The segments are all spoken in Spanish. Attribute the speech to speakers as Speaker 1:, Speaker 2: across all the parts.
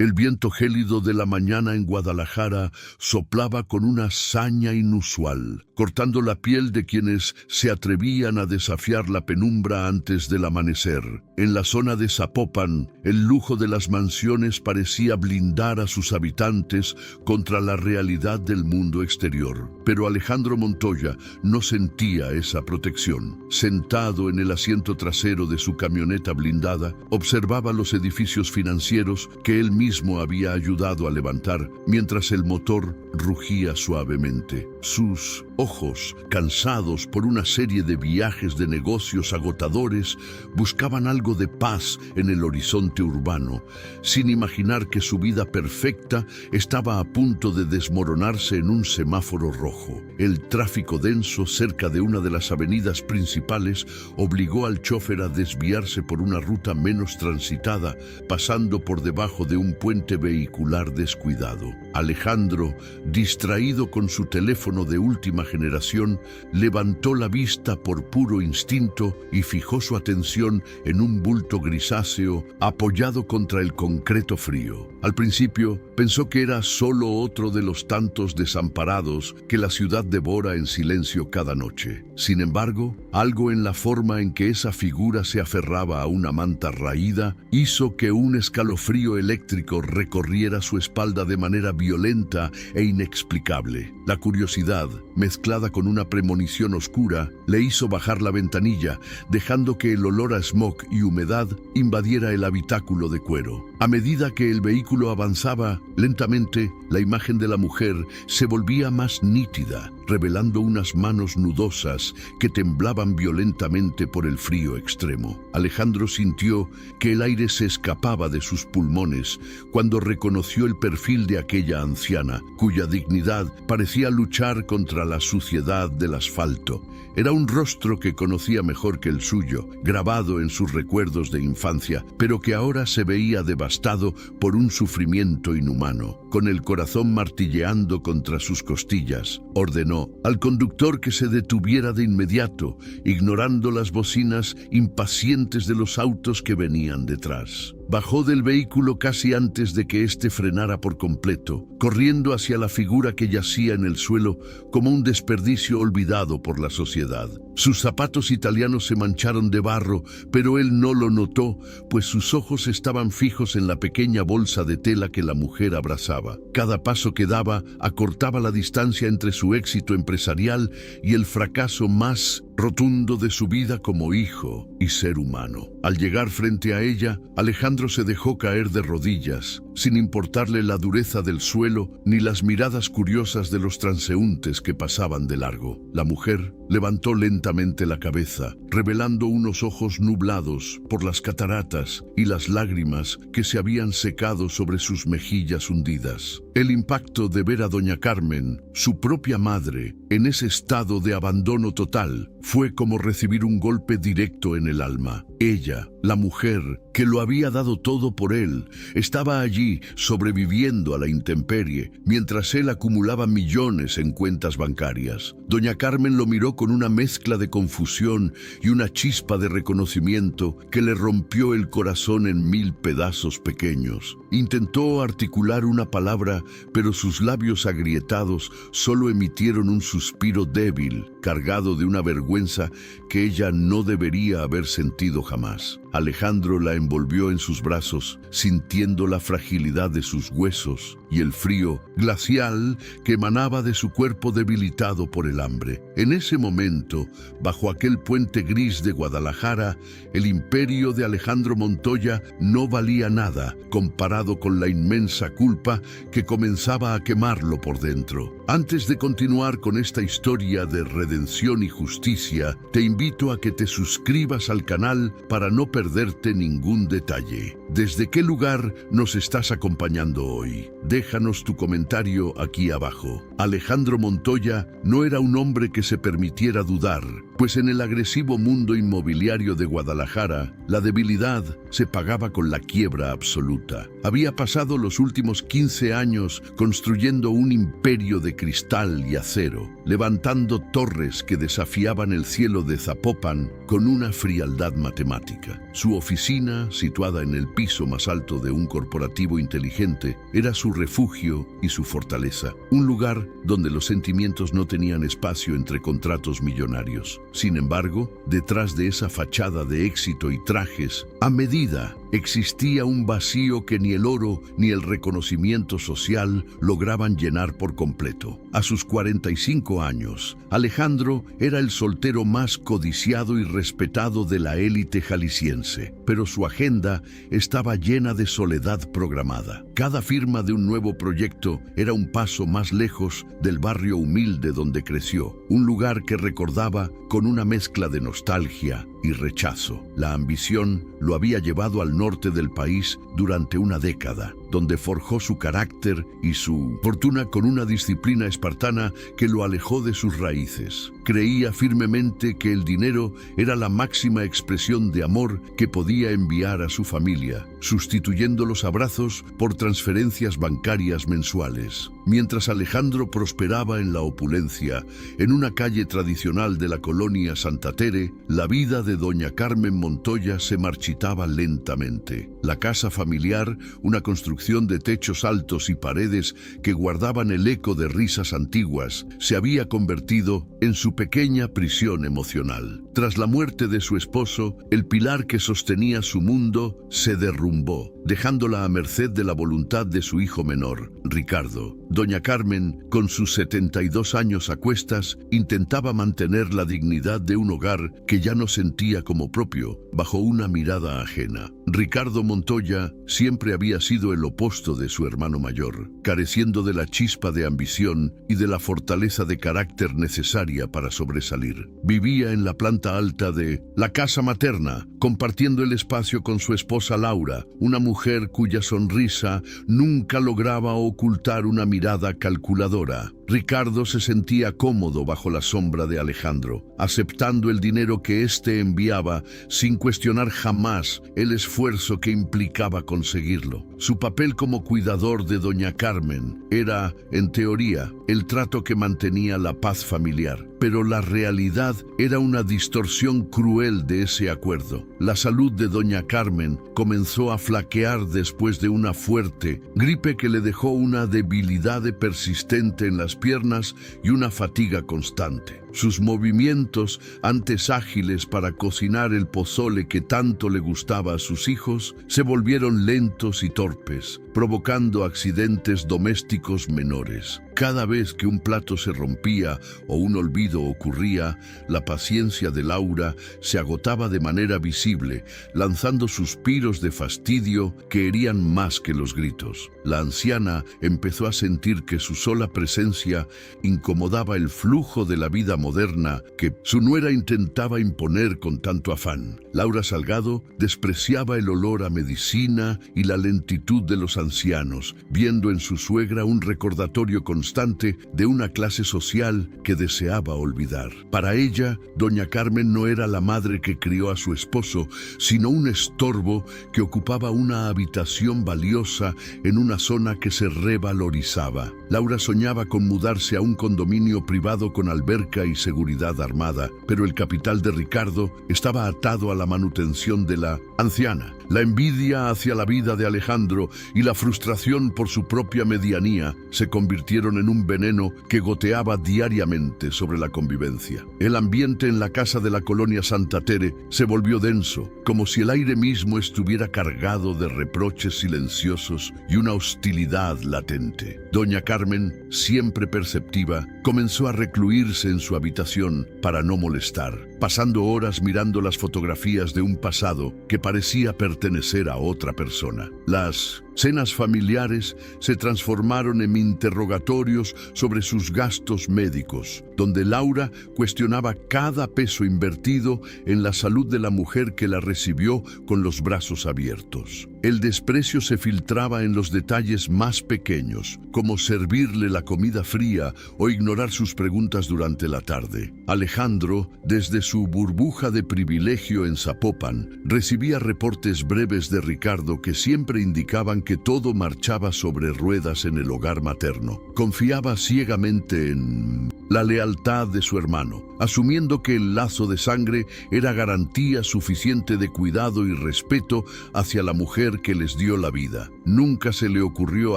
Speaker 1: El viento gélido de la mañana en Guadalajara soplaba con una saña inusual, cortando la piel de quienes se atrevían a desafiar la penumbra antes del amanecer. En la zona de Zapopan, el lujo de las mansiones parecía blindar a sus habitantes contra la realidad del mundo exterior. Pero Alejandro Montoya no sentía esa protección. Sentado en el asiento trasero de su camioneta blindada, observaba los edificios financieros que él mismo había ayudado a levantar mientras el motor rugía suavemente. Sus ojos, cansados por una serie de viajes de negocios agotadores, buscaban algo de paz en el horizonte urbano, sin imaginar que su vida perfecta estaba a punto de desmoronarse en un semáforo rojo. El tráfico denso cerca de una de las avenidas principales obligó al chofer a desviarse por una ruta menos transitada, pasando por debajo de un puente vehicular descuidado. Alejandro, distraído con su teléfono de última generación, levantó la vista por puro instinto y fijó su atención en un bulto grisáceo apoyado contra el concreto frío. Al principio pensó que era solo otro de los tantos desamparados que la ciudad devora en silencio cada noche. Sin embargo, algo en la forma en que esa figura se aferraba a una manta raída hizo que un escalofrío eléctrico recorriera su espalda de manera violenta e inexplicable. La curiosidad, mezclada con una premonición oscura, le hizo bajar la ventanilla, dejando que el olor a smog y humedad invadiera el habitáculo de cuero. A medida que el vehículo avanzaba, lentamente, la imagen de la mujer se volvía más nítida, revelando unas manos nudosas que temblaban violentamente por el frío extremo. Alejandro sintió que el aire se escapaba de sus pulmones cuando reconoció el perfil de aquella anciana, cuya dignidad parecía luchar contra la suciedad del asfalto. Era un rostro que conocía mejor que el suyo, grabado en sus recuerdos de infancia, pero que ahora se veía devastado por un sufrimiento inhumano. Con el corazón martilleando contra sus costillas, ordenó al conductor que se detuviera de inmediato, ignorando las bocinas impacientes de los autos que venían detrás. Bajó del vehículo casi antes de que éste frenara por completo, corriendo hacia la figura que yacía en el suelo como un desperdicio olvidado por la sociedad. Sus zapatos italianos se mancharon de barro, pero él no lo notó, pues sus ojos estaban fijos en la pequeña bolsa de tela que la mujer abrazaba. Cada paso que daba acortaba la distancia entre su éxito empresarial y el fracaso más rotundo de su vida como hijo y ser humano. Al llegar frente a ella, Alejandro se dejó caer de rodillas, sin importarle la dureza del suelo ni las miradas curiosas de los transeúntes que pasaban de largo. La mujer levantó lentamente la cabeza, revelando unos ojos nublados por las cataratas y las lágrimas que se habían secado sobre sus mejillas hundidas. El impacto de ver a doña Carmen, su propia madre, en ese estado de abandono total, fue como recibir un golpe directo en el alma. Ella, la mujer que lo había dado todo por él, estaba allí sobreviviendo a la intemperie, mientras él acumulaba millones en cuentas bancarias. Doña Carmen lo miró con una mezcla de confusión y una chispa de reconocimiento que le rompió el corazón en 1000 pedazos pequeños. Intentó articular una palabra, pero sus labios agrietados solo emitieron un suspiro débil, cargado de una vergüenza que ella no debería haber sentido jamás. Alejandro la envolvió en sus brazos, sintiendo la fragilidad de sus huesos y el frío glacial que emanaba de su cuerpo debilitado por el hambre. En ese momento, bajo aquel puente gris de Guadalajara, el imperio de Alejandro Montoya no valía nada comparado con la inmensa culpa que comenzaba a quemarlo por dentro. Antes de continuar con esta historia de redención y justicia, te invito a que te suscribas al canal para no perderte ningún detalle. ¿Desde qué lugar nos estás acompañando hoy? Déjanos tu comentario aquí abajo. Alejandro Montoya no era un hombre que se permitiera dudar, pues en el agresivo mundo inmobiliario de Guadalajara, la debilidad se pagaba con la quiebra absoluta. Había pasado los últimos 15 años construyendo un imperio de cristal y acero, levantando torres que desafiaban el cielo de Zapopan con una frialdad matemática. Su oficina, situada en el piso más alto de un corporativo inteligente, era su refugio y su fortaleza. Un lugar donde los sentimientos no tenían espacio entre contratos millonarios. Sin embargo, detrás de esa fachada de éxito y trajes, a medida, existía un vacío que ni el oro ni el reconocimiento social lograban llenar por completo. A sus 45 años, Alejandro era el soltero más codiciado y respetado de la élite jalisciense, pero su agenda estaba llena de soledad programada. Cada firma de un nuevo proyecto era un paso más lejos del barrio humilde donde creció, un lugar que recordaba con una mezcla de nostalgia y rechazo. La ambición lo había llevado al norte del país durante una década, donde forjó su carácter y su fortuna con una disciplina espartana que lo alejó de sus raíces. Creía firmemente que el dinero era la máxima expresión de amor que podía enviar a su familia, sustituyendo los abrazos por transferencias bancarias mensuales. Mientras Alejandro prosperaba en la opulencia, en una calle tradicional de la colonia Santa Tere, la vida de doña Carmen Montoya se marchitaba lentamente. La casa familiar, una construcción de techos altos y paredes que guardaban el eco de risas antiguas, se había convertido en su pequeña prisión emocional. Tras la muerte de su esposo, el pilar que sostenía su mundo se derrumbó, dejándola a merced de la voluntad de su hijo menor, Ricardo. Doña Carmen, con sus 72 años a cuestas, intentaba mantener la dignidad de un hogar que ya no sentía como propio, bajo una mirada ajena. Ricardo Montoya siempre había sido el opuesto de su hermano mayor, careciendo de la chispa de ambición y de la fortaleza de carácter necesaria para sobresalir. Vivía en la planta alta de la casa materna, compartiendo el espacio con su esposa Laura, una mujer cuya sonrisa nunca lograba ocultar una mirada calculadora. Ricardo se sentía cómodo bajo la sombra de Alejandro, aceptando el dinero que éste enviaba sin cuestionar jamás el esfuerzo que implicaba conseguirlo. Su papel como cuidador de doña Carmen era, en teoría, el trato que mantenía la paz familiar, pero la realidad era una distorsión cruel de ese acuerdo. La salud de doña Carmen comenzó a flaquear después de una fuerte gripe que le dejó una debilidad persistente en las piernas y una fatiga constante. Sus movimientos, antes ágiles para cocinar el pozole que tanto le gustaba a sus hijos, se volvieron lentos y torpes, provocando accidentes domésticos menores. Cada vez que un plato se rompía o un olvido ocurría, la paciencia de Laura se agotaba de manera visible, lanzando suspiros de fastidio que herían más que los gritos. La anciana empezó a sentir que su sola presencia incomodaba el flujo de la vida moderna que su nuera intentaba imponer con tanto afán. Laura Salgado despreciaba el olor a medicina y la lentitud de los ancianos, viendo en su suegra un recordatorio constante de una clase social que deseaba olvidar. Para ella, doña Carmen no era la madre que crió a su esposo, sino un estorbo que ocupaba una habitación valiosa en una zona que se revalorizaba. Laura soñaba con mudarse a un condominio privado con alberca y seguridad armada, pero el capital de Ricardo estaba atado a la manutención de la anciana. La envidia hacia la vida de Alejandro y la frustración por su propia medianía se convirtieron en un veneno que goteaba diariamente sobre la convivencia. El ambiente en la casa de la colonia Santa Tere se volvió denso, como si el aire mismo estuviera cargado de reproches silenciosos y una hostilidad latente. Doña Carmen, siempre perceptiva, comenzó a recluirse en su habitación para no molestar, pasando horas mirando las fotografías de un pasado que parecía pertenecer a otra persona. Las cenas familiares se transformaron en interrogatorios sobre sus gastos médicos, donde Laura cuestionaba cada peso invertido en la salud de la mujer que la recibió con los brazos abiertos. El desprecio se filtraba en los detalles más pequeños, como servirle la comida fría o ignorar sus preguntas durante la tarde. Alejandro, desde su burbuja de privilegio en Zapopan, recibía reportes breves de Ricardo que siempre indicaban que todo marchaba sobre ruedas en el hogar materno. Confiaba ciegamente en la lealtad de su hermano, asumiendo que el lazo de sangre era garantía suficiente de cuidado y respeto hacia la mujer mujer que les dio la vida. Nunca se le ocurrió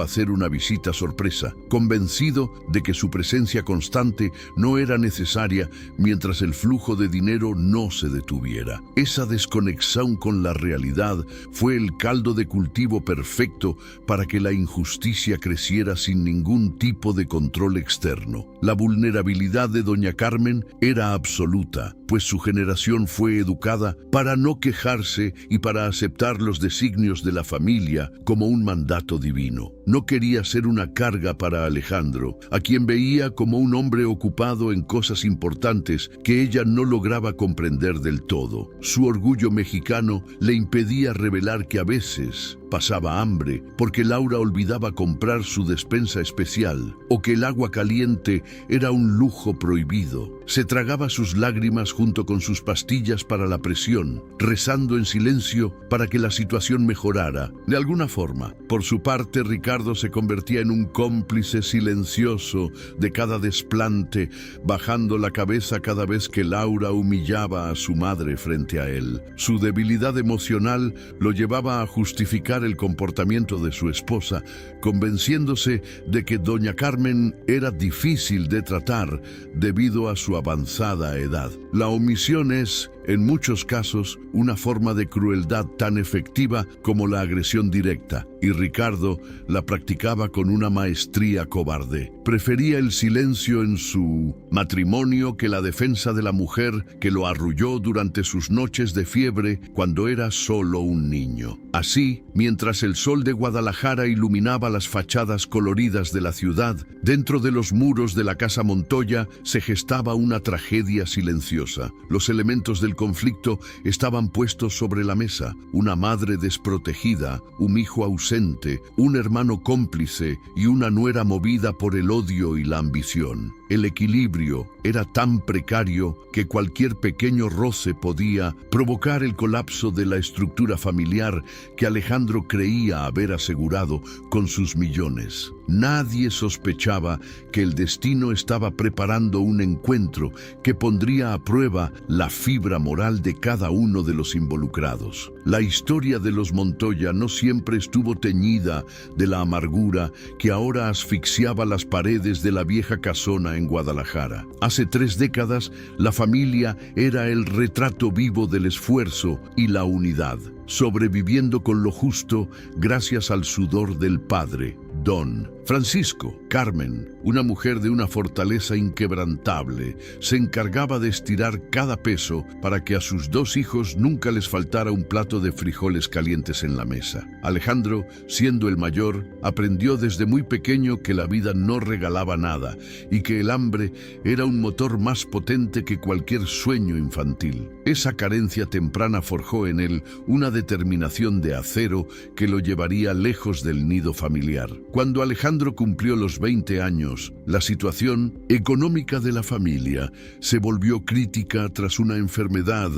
Speaker 1: hacer una visita sorpresa, convencido de que su presencia constante no era necesaria mientras el flujo de dinero no se detuviera. Esa desconexión con la realidad fue el caldo de cultivo perfecto para que la injusticia creciera sin ningún tipo de control externo. La vulnerabilidad de doña Carmen era absoluta, pues su generación fue educada para no quejarse y para aceptar los designios de la familia como un mandato divino. No quería ser una carga para Alejandro, a quien veía como un hombre ocupado en cosas importantes que ella no lograba comprender del todo. Su orgullo mexicano le impedía revelar que a veces pasaba hambre porque Laura olvidaba comprar su despensa especial o que el agua caliente era un lujo prohibido. Se tragaba sus lágrimas junto con sus pastillas para la presión, rezando en silencio para que la situación mejorara de alguna forma. Por su parte, Ricardo se convertía en un cómplice silencioso de cada desplante, bajando la cabeza cada vez que Laura humillaba a su madre frente a él. Su debilidad emocional lo llevaba a justificar el comportamiento de su esposa, convenciéndose de que doña Carmen era difícil de tratar debido a su avanzada edad. La omisión es, en muchos casos, una forma de crueldad tan efectiva como la agresión directa, y Ricardo la practicaba con una maestría cobarde. Prefería el silencio en su matrimonio que la defensa de la mujer que lo arrulló durante sus noches de fiebre cuando era solo un niño. Así, mientras el sol de Guadalajara iluminaba las fachadas coloridas de la ciudad, dentro de los muros de la Casa Montoya se gestaba una tragedia silenciosa. Los elementos del conflicto estaban puestos sobre la mesa: una madre desprotegida, un hijo ausente, un hermano cómplice y una nuera movida por el odio y la ambición. El equilibrio era tan precario que cualquier pequeño roce podía provocar el colapso de la estructura familiar que Alejandro creía haber asegurado con sus millones. Nadie sospechaba que el destino estaba preparando un encuentro que pondría a prueba la fibra moral de cada uno de los involucrados. La historia de los Montoya no siempre estuvo teñida de la amargura que ahora asfixiaba las paredes de la vieja casona en Guadalajara. Hace 3 décadas, la familia era el retrato vivo del esfuerzo y la unidad, sobreviviendo con lo justo gracias al sudor del padre, Don Francisco. Carmen, una mujer de una fortaleza inquebrantable, se encargaba de estirar cada peso para que a sus 2 hijos nunca les faltara un plato de frijoles calientes en la mesa. Alejandro, siendo el mayor, aprendió desde muy pequeño que la vida no regalaba nada y que el hambre era un motor más potente que cualquier sueño infantil. Esa carencia temprana forjó en él una determinación de acero que lo llevaría lejos del nido familiar. Cuando Alejandro cumplió los 20 años, la situación económica de la familia se volvió crítica tras una enfermedad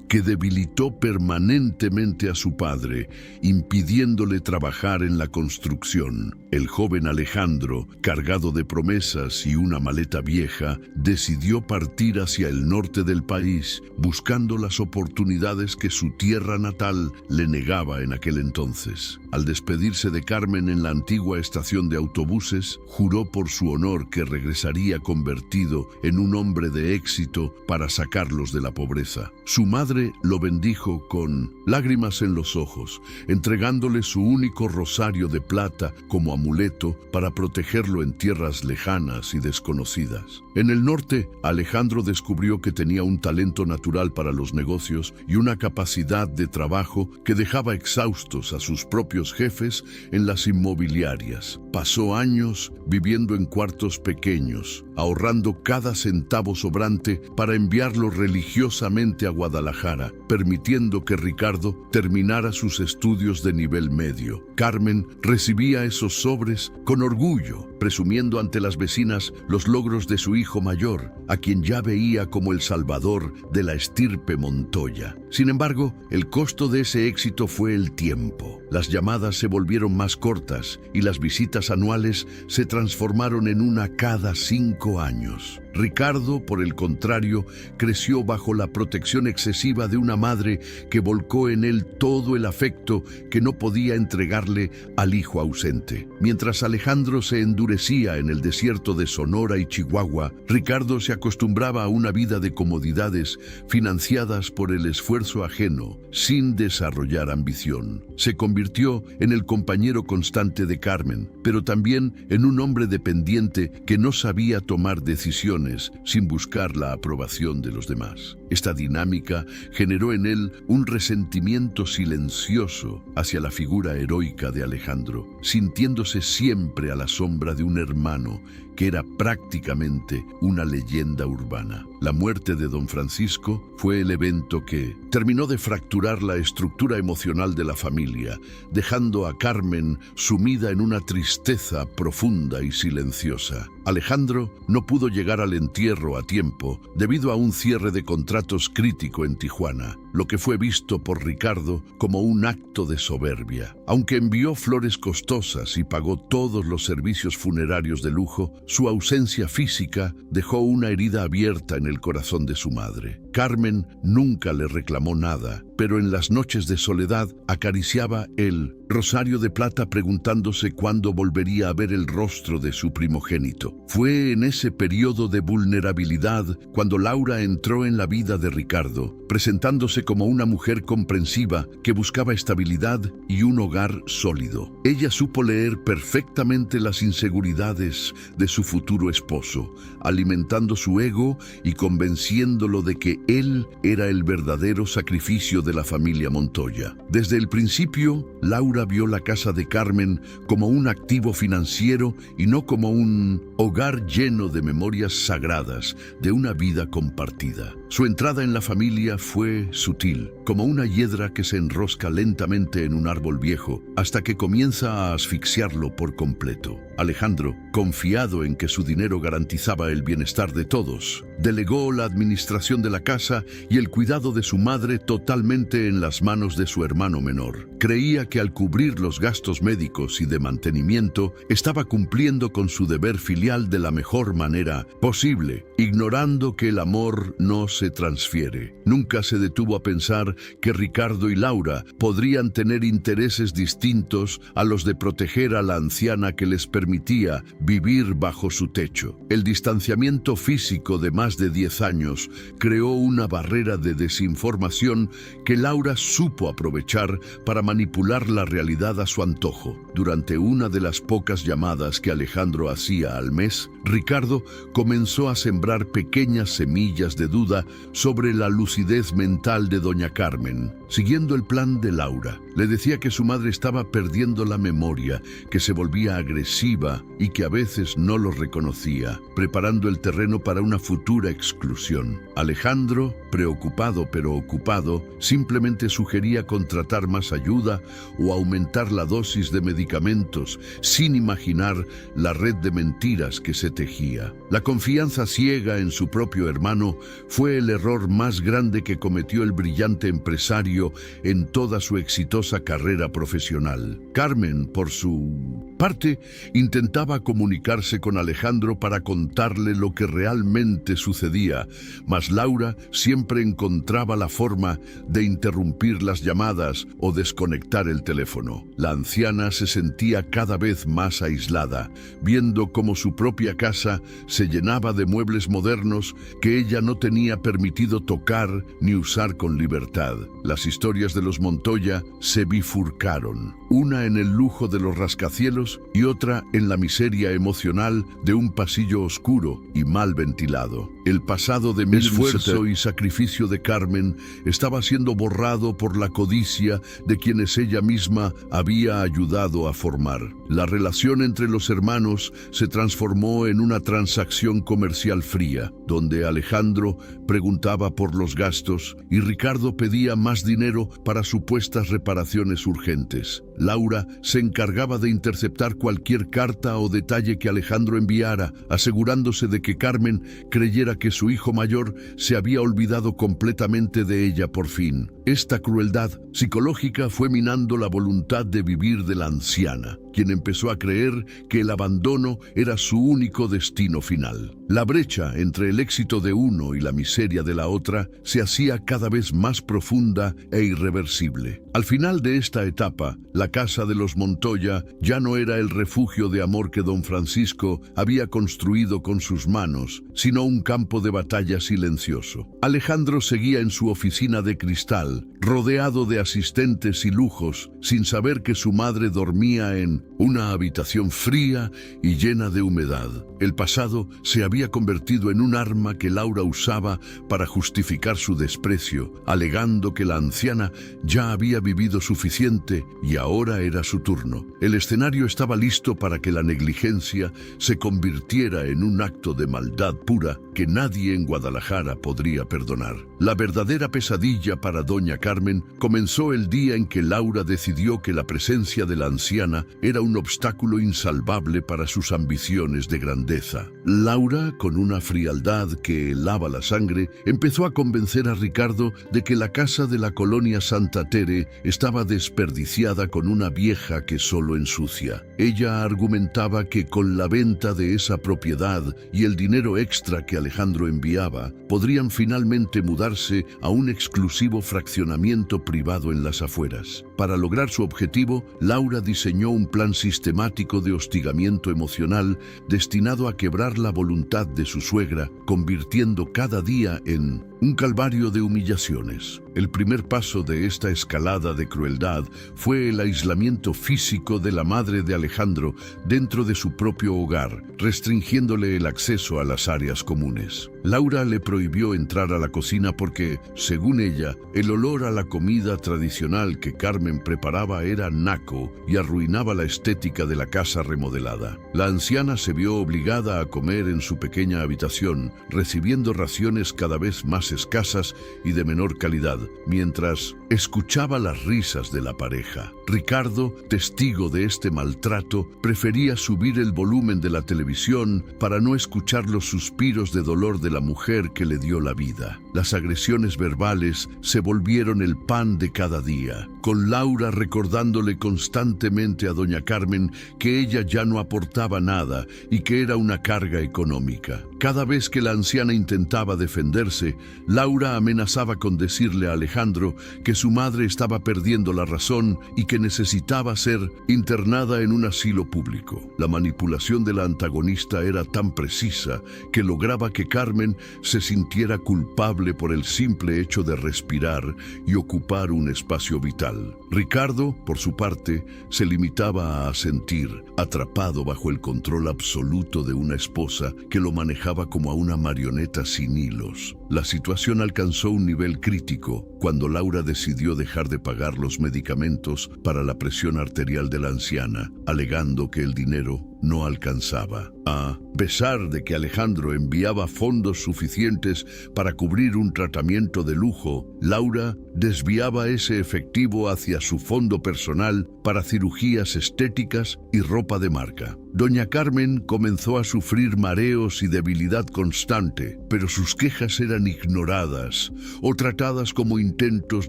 Speaker 1: que debilitó permanentemente a su padre, impidiéndole trabajar en la construcción. El joven Alejandro, cargado de promesas y una maleta vieja, decidió partir hacia el norte del país, buscando las oportunidades que su tierra natal le negaba en aquel entonces. Al despedirse de Carmen en la antigua estación de autobuses, juró por su honor que regresaría convertido en un hombre de éxito para sacarlos de la pobreza. Su madre lo bendijo con lágrimas en los ojos, entregándole su único rosario de plata como amuleto para protegerlo en tierras lejanas y desconocidas. En el norte, Alejandro descubrió que tenía un talento natural para los negocios y una capacidad de trabajo que dejaba exhaustos a sus propios jefes en las inmobiliarias. Pasó años viviendo en cuartos pequeños, ahorrando cada centavo sobrante para enviarlo religiosamente a Guadalajara, permitiendo que Ricardo terminara sus estudios de nivel medio. Carmen recibía esos sobres con orgullo, presumiendo ante las vecinas los logros de su hijo mayor, a quien ya veía como el salvador de la estirpe Montoya. Sin embargo, el costo de ese éxito fue el tiempo. Las llamadas se volvieron más cortas y las visitas anuales se transformaron en una cada 5 años. Ricardo, por el contrario, creció bajo la protección excesiva de una madre que volcó en él todo el afecto que no podía entregarle al hijo ausente. Mientras Alejandro se endurecía en el desierto de Sonora y Chihuahua, Ricardo se acostumbraba a una vida de comodidades financiadas por el esfuerzo ajeno, sin desarrollar ambición. Se convirtió en el compañero constante de Carmen, pero también en un hombre dependiente que no sabía tomar decisiones sin buscar la aprobación de los demás. Esta dinámica generó en él un resentimiento silencioso hacia la figura heroica de Alejandro, sintiéndose siempre a la sombra de un hermano que era prácticamente una leyenda urbana. La muerte de don Francisco fue el evento que terminó de fracturar la estructura emocional de la familia, dejando a Carmen sumida en una tristeza profunda y silenciosa. Alejandro no pudo llegar al entierro a tiempo debido a un cierre de contratos crítico en Tijuana, lo que fue visto por Ricardo como un acto de soberbia. Aunque envió flores costosas y pagó todos los servicios funerarios de lujo, su ausencia física dejó una herida abierta en el corazón de su madre. Carmen nunca le reclamó nada, pero en las noches de soledad acariciaba el rosario de plata preguntándose cuándo volvería a ver el rostro de su primogénito. Fue en ese periodo de vulnerabilidad cuando Laura entró en la vida de Ricardo, presentándose como una mujer comprensiva que buscaba estabilidad y un hogar sólido. Ella supo leer perfectamente las inseguridades de su futuro esposo, alimentando su ego y convenciéndolo de que él era el verdadero sacrificio de la familia Montoya. Desde el principio, Laura vio la casa de Carmen como un activo financiero y no como un hogar lleno de memorias sagradas de una vida compartida. Su entrada en la familia fue sutil, como una hiedra que se enrosca lentamente en un árbol viejo hasta que comienza a asfixiarlo por completo. Alejandro, confiado en que su dinero garantizaba el bienestar de todos, delegó la administración de la casa y el cuidado de su madre totalmente en las manos de su hermano menor. Creía que al cubrir los gastos médicos y de mantenimiento, estaba cumpliendo con su deber filial de la mejor manera posible, ignorando que el amor no se transfiere. Nunca se detuvo a pensar que Ricardo y Laura podrían tener intereses distintos a los de proteger a la anciana que les permitía vivir bajo su techo. El distanciamiento físico de más de 10 años creó una barrera de desinformación que Laura supo aprovechar para manipular la realidad a su antojo. Durante una de las pocas llamadas que Alejandro hacía al mes, Ricardo comenzó a sembrar pequeñas semillas de duda sobre la lucidez mental de doña Carmen. Siguiendo el plan de Laura, le decía que su madre estaba perdiendo la memoria, que se volvía agresiva y que a veces no lo reconocía, preparando el terreno para una futura exclusión. Alejandro, preocupado pero ocupado, simplemente sugería contratar más ayuda o aumentar la dosis de medicamentos, sin imaginar la red de mentiras que se tejía. La confianza ciega en su propio hermano fue el error más grande que cometió el brillante empresario en toda su exitosa carrera profesional. Carmen, por su parte, intentaba comunicarse con Alejandro para contarle lo que realmente sucedía, mas Laura siempre encontraba la forma de interrumpir las llamadas o desconectar el teléfono. La anciana se sentía cada vez más aislada, viendo cómo su propia casa se llenaba de muebles modernos que ella no tenía permitido tocar ni usar con libertad. Las historias de los Montoya se bifurcaron, una en el lujo de los rascacielos y otra en la miseria emocional de un pasillo oscuro y mal ventilado. El pasado de esfuerzo y sacrificio de Carmen estaba siendo borrado por la codicia de quienes ella misma había ayudado a formar. La relación entre los hermanos se transformó en una transacción comercial fría, donde Alejandro preguntaba por los gastos y Ricardo pedía más dinero para supuestas reparaciones urgentes. Laura se encargaba de interceptar cualquier carta o detalle que Alejandro enviara, asegurándose de que Carmen creyera que su hijo mayor se había olvidado completamente de ella por fin. Esta crueldad psicológica fue minando la voluntad de vivir de la anciana. quien empezó a creer que el abandono era su único destino final. La brecha entre el éxito de uno y la miseria de la otra se hacía cada vez más profunda e irreversible. Al final de esta etapa, la casa de los Montoya ya no era el refugio de amor que don Francisco había construido con sus manos, sino un campo de batalla silencioso. Alejandro seguía en su oficina de cristal, rodeado de asistentes y lujos, sin saber que su madre dormía en una habitación fría y llena de humedad. El pasado se había convertido en un arma que Laura usaba para justificar su desprecio, alegando que la anciana ya había vivido suficiente y ahora era su turno. El escenario estaba listo para que la negligencia se convirtiera en un acto de maldad pura que nadie en Guadalajara podría perdonar. La verdadera pesadilla para doña Carmen comenzó el día en que Laura decidió que la presencia de la anciana era un obstáculo insalvable para sus ambiciones de grandeza. Laura, con una frialdad que helaba la sangre, empezó a convencer a Ricardo de que la casa de la colonia Santa Tere estaba desperdiciada con una vieja que solo ensucia. Ella argumentaba que con la venta de esa propiedad y el dinero extra que Alejandro enviaba, podrían finalmente mudarse a un exclusivo fraccionamiento privado en las afueras. Para lograr su objetivo, Laura diseñó un plan sistemático de hostigamiento emocional destinado a quebrar la voluntad de su suegra, convirtiendo cada día en un calvario de humillaciones. El primer paso de esta escalada de crueldad fue el aislamiento físico de la madre de Alejandro dentro de su propio hogar, restringiéndole el acceso a las áreas comunes. Laura le prohibió entrar a la cocina porque, según ella, el olor a la comida tradicional que Carmen preparaba era naco y arruinaba la estética de la casa remodelada. La anciana se vio obligada a comer en su pequeña habitación, recibiendo raciones cada vez más escasas y de menor calidad, mientras escuchaba las risas de la pareja. Ricardo, testigo de este maltrato, prefería subir el volumen de la televisión para no escuchar los suspiros de dolor de la mujer que le dio la vida. Las agresiones verbales se volvieron el pan de cada día, con Laura recordándole constantemente a doña Carmen que ella ya no aportaba nada y que era una carga económica. Cada vez que la anciana intentaba defenderse, Laura amenazaba con decirle a Alejandro que su madre estaba perdiendo la razón y que necesitaba ser internada en un asilo público. La manipulación de la antagonista era tan precisa que lograba que Carmen se sintiera culpable por el simple hecho de respirar y ocupar un espacio vital. Ricardo, por su parte, se limitaba a asentir, atrapado bajo el control absoluto de una esposa que lo manejaba como a una marioneta sin hilos. La situación alcanzó un nivel crítico cuando Laura decidió dejar de pagar los medicamentos para la presión arterial de la anciana, alegando que el dinero no alcanzaba. A pesar de que Alejandro enviaba fondos suficientes para cubrir un tratamiento de lujo, Laura desviaba ese efectivo hacia su fondo personal para cirugías estéticas y ropa de marca. Doña Carmen comenzó a sufrir mareos y debilidad constante, pero sus quejas eran ignoradas o tratadas como intentos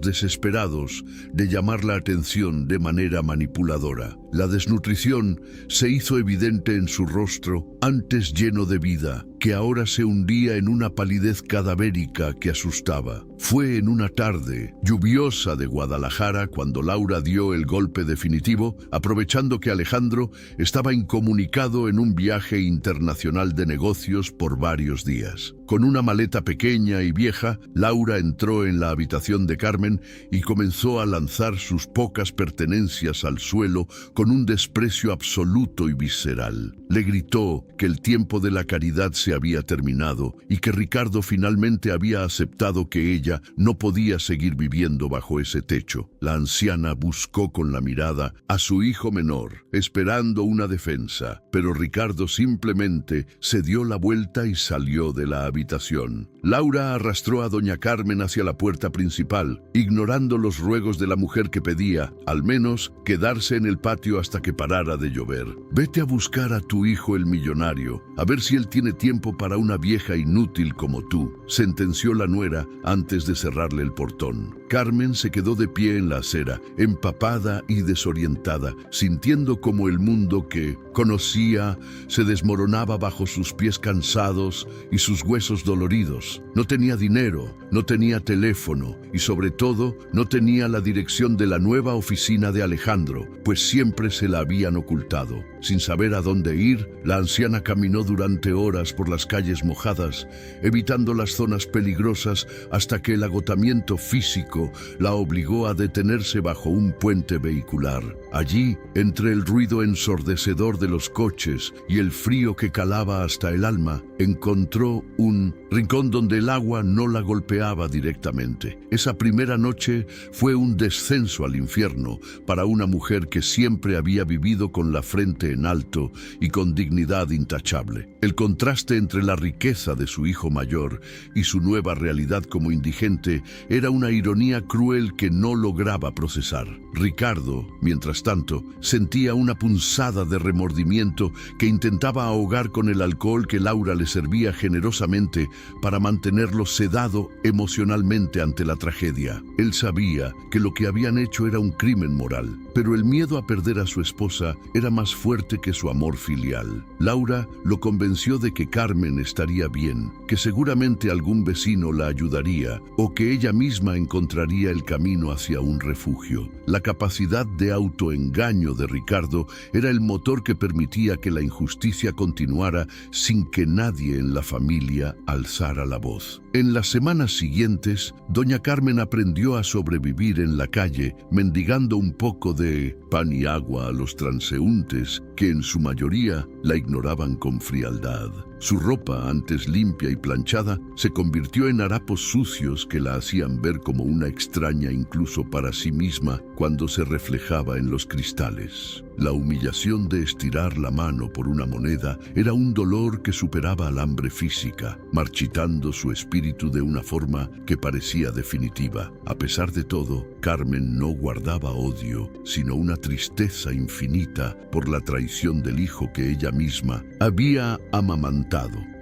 Speaker 1: desesperados de llamar la atención de manera manipuladora. La desnutrición se hizo evidente en su rostro, antes lleno de vida, que ahora se hundía en una palidez cadavérica que asustaba. Fue en una tarde lluviosa de Guadalajara cuando Laura dio el golpe definitivo, aprovechando que Alejandro estaba incomunicado en un viaje internacional de negocios por varios días. Con una maleta pequeña y vieja, Laura entró en la habitación de Carmen y comenzó a lanzar sus pocas pertenencias al suelo con un desprecio absoluto y visceral. Le gritó que el tiempo de la caridad se había terminado y que Ricardo finalmente había aceptado que ella no podía seguir viviendo bajo ese techo. La anciana buscó con la mirada a su hijo menor, esperando una defensa, pero Ricardo simplemente se dio la vuelta y salió de la habitación. habitación. Laura arrastró a doña Carmen hacia la puerta principal, ignorando los ruegos de la mujer que pedía, al menos, quedarse en el patio hasta que parara de llover. «Vete a buscar a tu hijo el millonario, a ver si él tiene tiempo para una vieja inútil como tú», sentenció la nuera antes de cerrarle el portón. Carmen se quedó de pie en la acera, empapada y desorientada, sintiendo como el mundo que conocía se desmoronaba bajo sus pies cansados y sus huesos doloridos. No tenía dinero, no tenía teléfono y sobre todo no tenía la dirección de la nueva oficina de Alejandro, pues siempre se la habían ocultado. Sin saber a dónde ir, la anciana caminó durante horas por las calles mojadas, evitando las zonas peligrosas hasta que el agotamiento físico la obligó a detenerse bajo un puente vehicular. Allí, entre el ruido ensordecedor de los coches y el frío que calaba hasta el alma, encontró un rincón donde el agua no la golpeaba directamente. Esa primera noche fue un descenso al infierno para una mujer que siempre había vivido con la frente en alto y con dignidad intachable. El contraste entre la riqueza de su hijo mayor y su nueva realidad como indigente era una ironía cruel que no lograba procesar. Ricardo, mientras tanto, sentía una punzada de remordimiento que intentaba ahogar con el alcohol que Laura le servía generosamente para mantenerlo sedado emocionalmente ante la tragedia. Él sabía que lo que habían hecho era un crimen moral, pero el miedo a perder a su esposa era más fuerte que su amor filial. Laura lo convenció de que Carmen estaría bien, que seguramente algún vecino la ayudaría o que ella misma encontraría el camino hacia un refugio. La capacidad de autoengaño de Ricardo era el motor que permitía que la injusticia continuara sin que nadie en la familia alzara la voz. En las semanas siguientes, doña Carmen aprendió a sobrevivir en la calle, mendigando un poco de pan y agua a los transeúntes, que en su mayoría la ignoraban con frialdad. Su ropa, antes limpia y planchada, se convirtió en harapos sucios que la hacían ver como una extraña incluso para sí misma cuando se reflejaba en los cristales. La humillación de estirar la mano por una moneda era un dolor que superaba al hambre física, marchitando su espíritu de una forma que parecía definitiva. A pesar de todo, Carmen no guardaba odio, sino una tristeza infinita por la traición del hijo que ella misma había amamantado.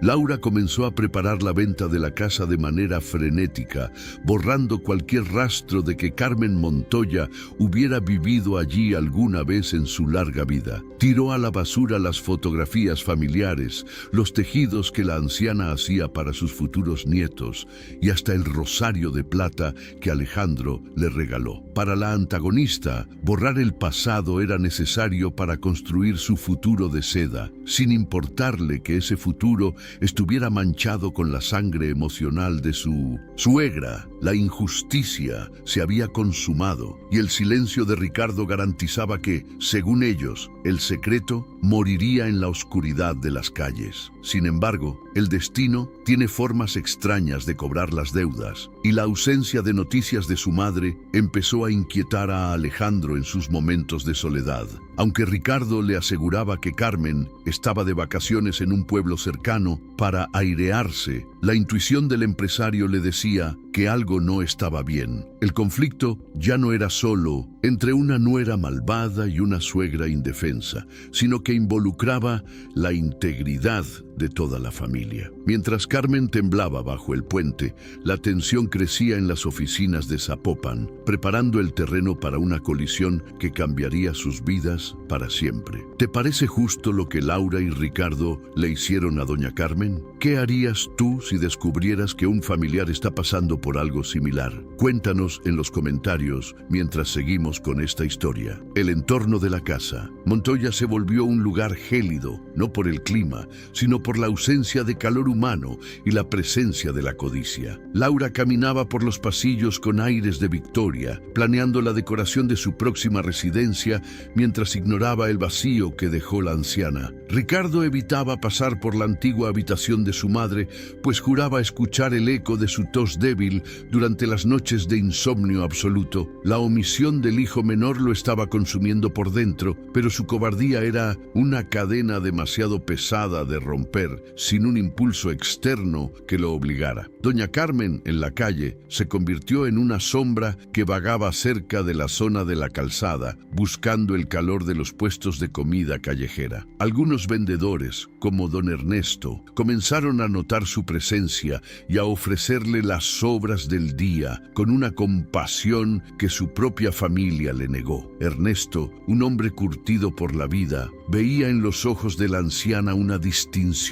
Speaker 1: Laura comenzó a preparar la venta de la casa de manera frenética, borrando cualquier rastro de que Carmen Montoya hubiera vivido allí alguna vez en su larga vida. Tiró a la basura las fotografías familiares, los tejidos que la anciana hacía para sus futuros nietos y hasta el rosario de plata que Alejandro le regaló. Para la antagonista, borrar el pasado era necesario para construir su futuro de seda, sin importarle que ese futuro estuviera manchado con la sangre emocional de su suegra. La injusticia se había consumado y el silencio de Ricardo garantizaba que, según ellos, el secreto moriría en la oscuridad de las calles. Sin embargo, el destino tiene formas extrañas de cobrar las deudas, y la ausencia de noticias de su madre empezó a inquietar a Alejandro en sus momentos de soledad. Aunque Ricardo le aseguraba que Carmen estaba de vacaciones en un pueblo cercano para airearse, la intuición del empresario le decía que algo no estaba bien. El conflicto ya no era solo entre una nuera malvada y una suegra indefensa, sino que involucraba la integridad de toda la familia. Mientras Carmen temblaba bajo el puente, la tensión crecía en las oficinas de Zapopan, preparando el terreno para una colisión que cambiaría sus vidas para siempre. ¿Te parece justo lo que Laura y Ricardo le hicieron a doña Carmen? ¿Qué harías tú si descubrieras que un familiar está pasando por algo similar? Cuéntanos en los comentarios mientras seguimos con esta historia. El entorno de la casa. Montoya se volvió un lugar gélido, no por el clima, sino por la ausencia de calor humano y la presencia de la codicia. Laura caminaba por los pasillos con aires de victoria, planeando la decoración de su próxima residencia mientras ignoraba el vacío que dejó la anciana. Ricardo evitaba pasar por la antigua habitación de su madre, pues juraba escuchar el eco de su tos débil durante las noches de insomnio absoluto. La omisión del hijo menor lo estaba consumiendo por dentro, pero su cobardía era una cadena demasiado pesada de romper. romper sin un impulso externo que lo obligara. Doña Carmen, en la calle, se convirtió en una sombra que vagaba cerca de la zona de la calzada, buscando el calor de los puestos de comida callejera. Algunos vendedores, como don Ernesto, comenzaron a notar su presencia y a ofrecerle las sobras del día con una compasión que su propia familia le negó. Ernesto, un hombre curtido por la vida, veía en los ojos de la anciana una distinción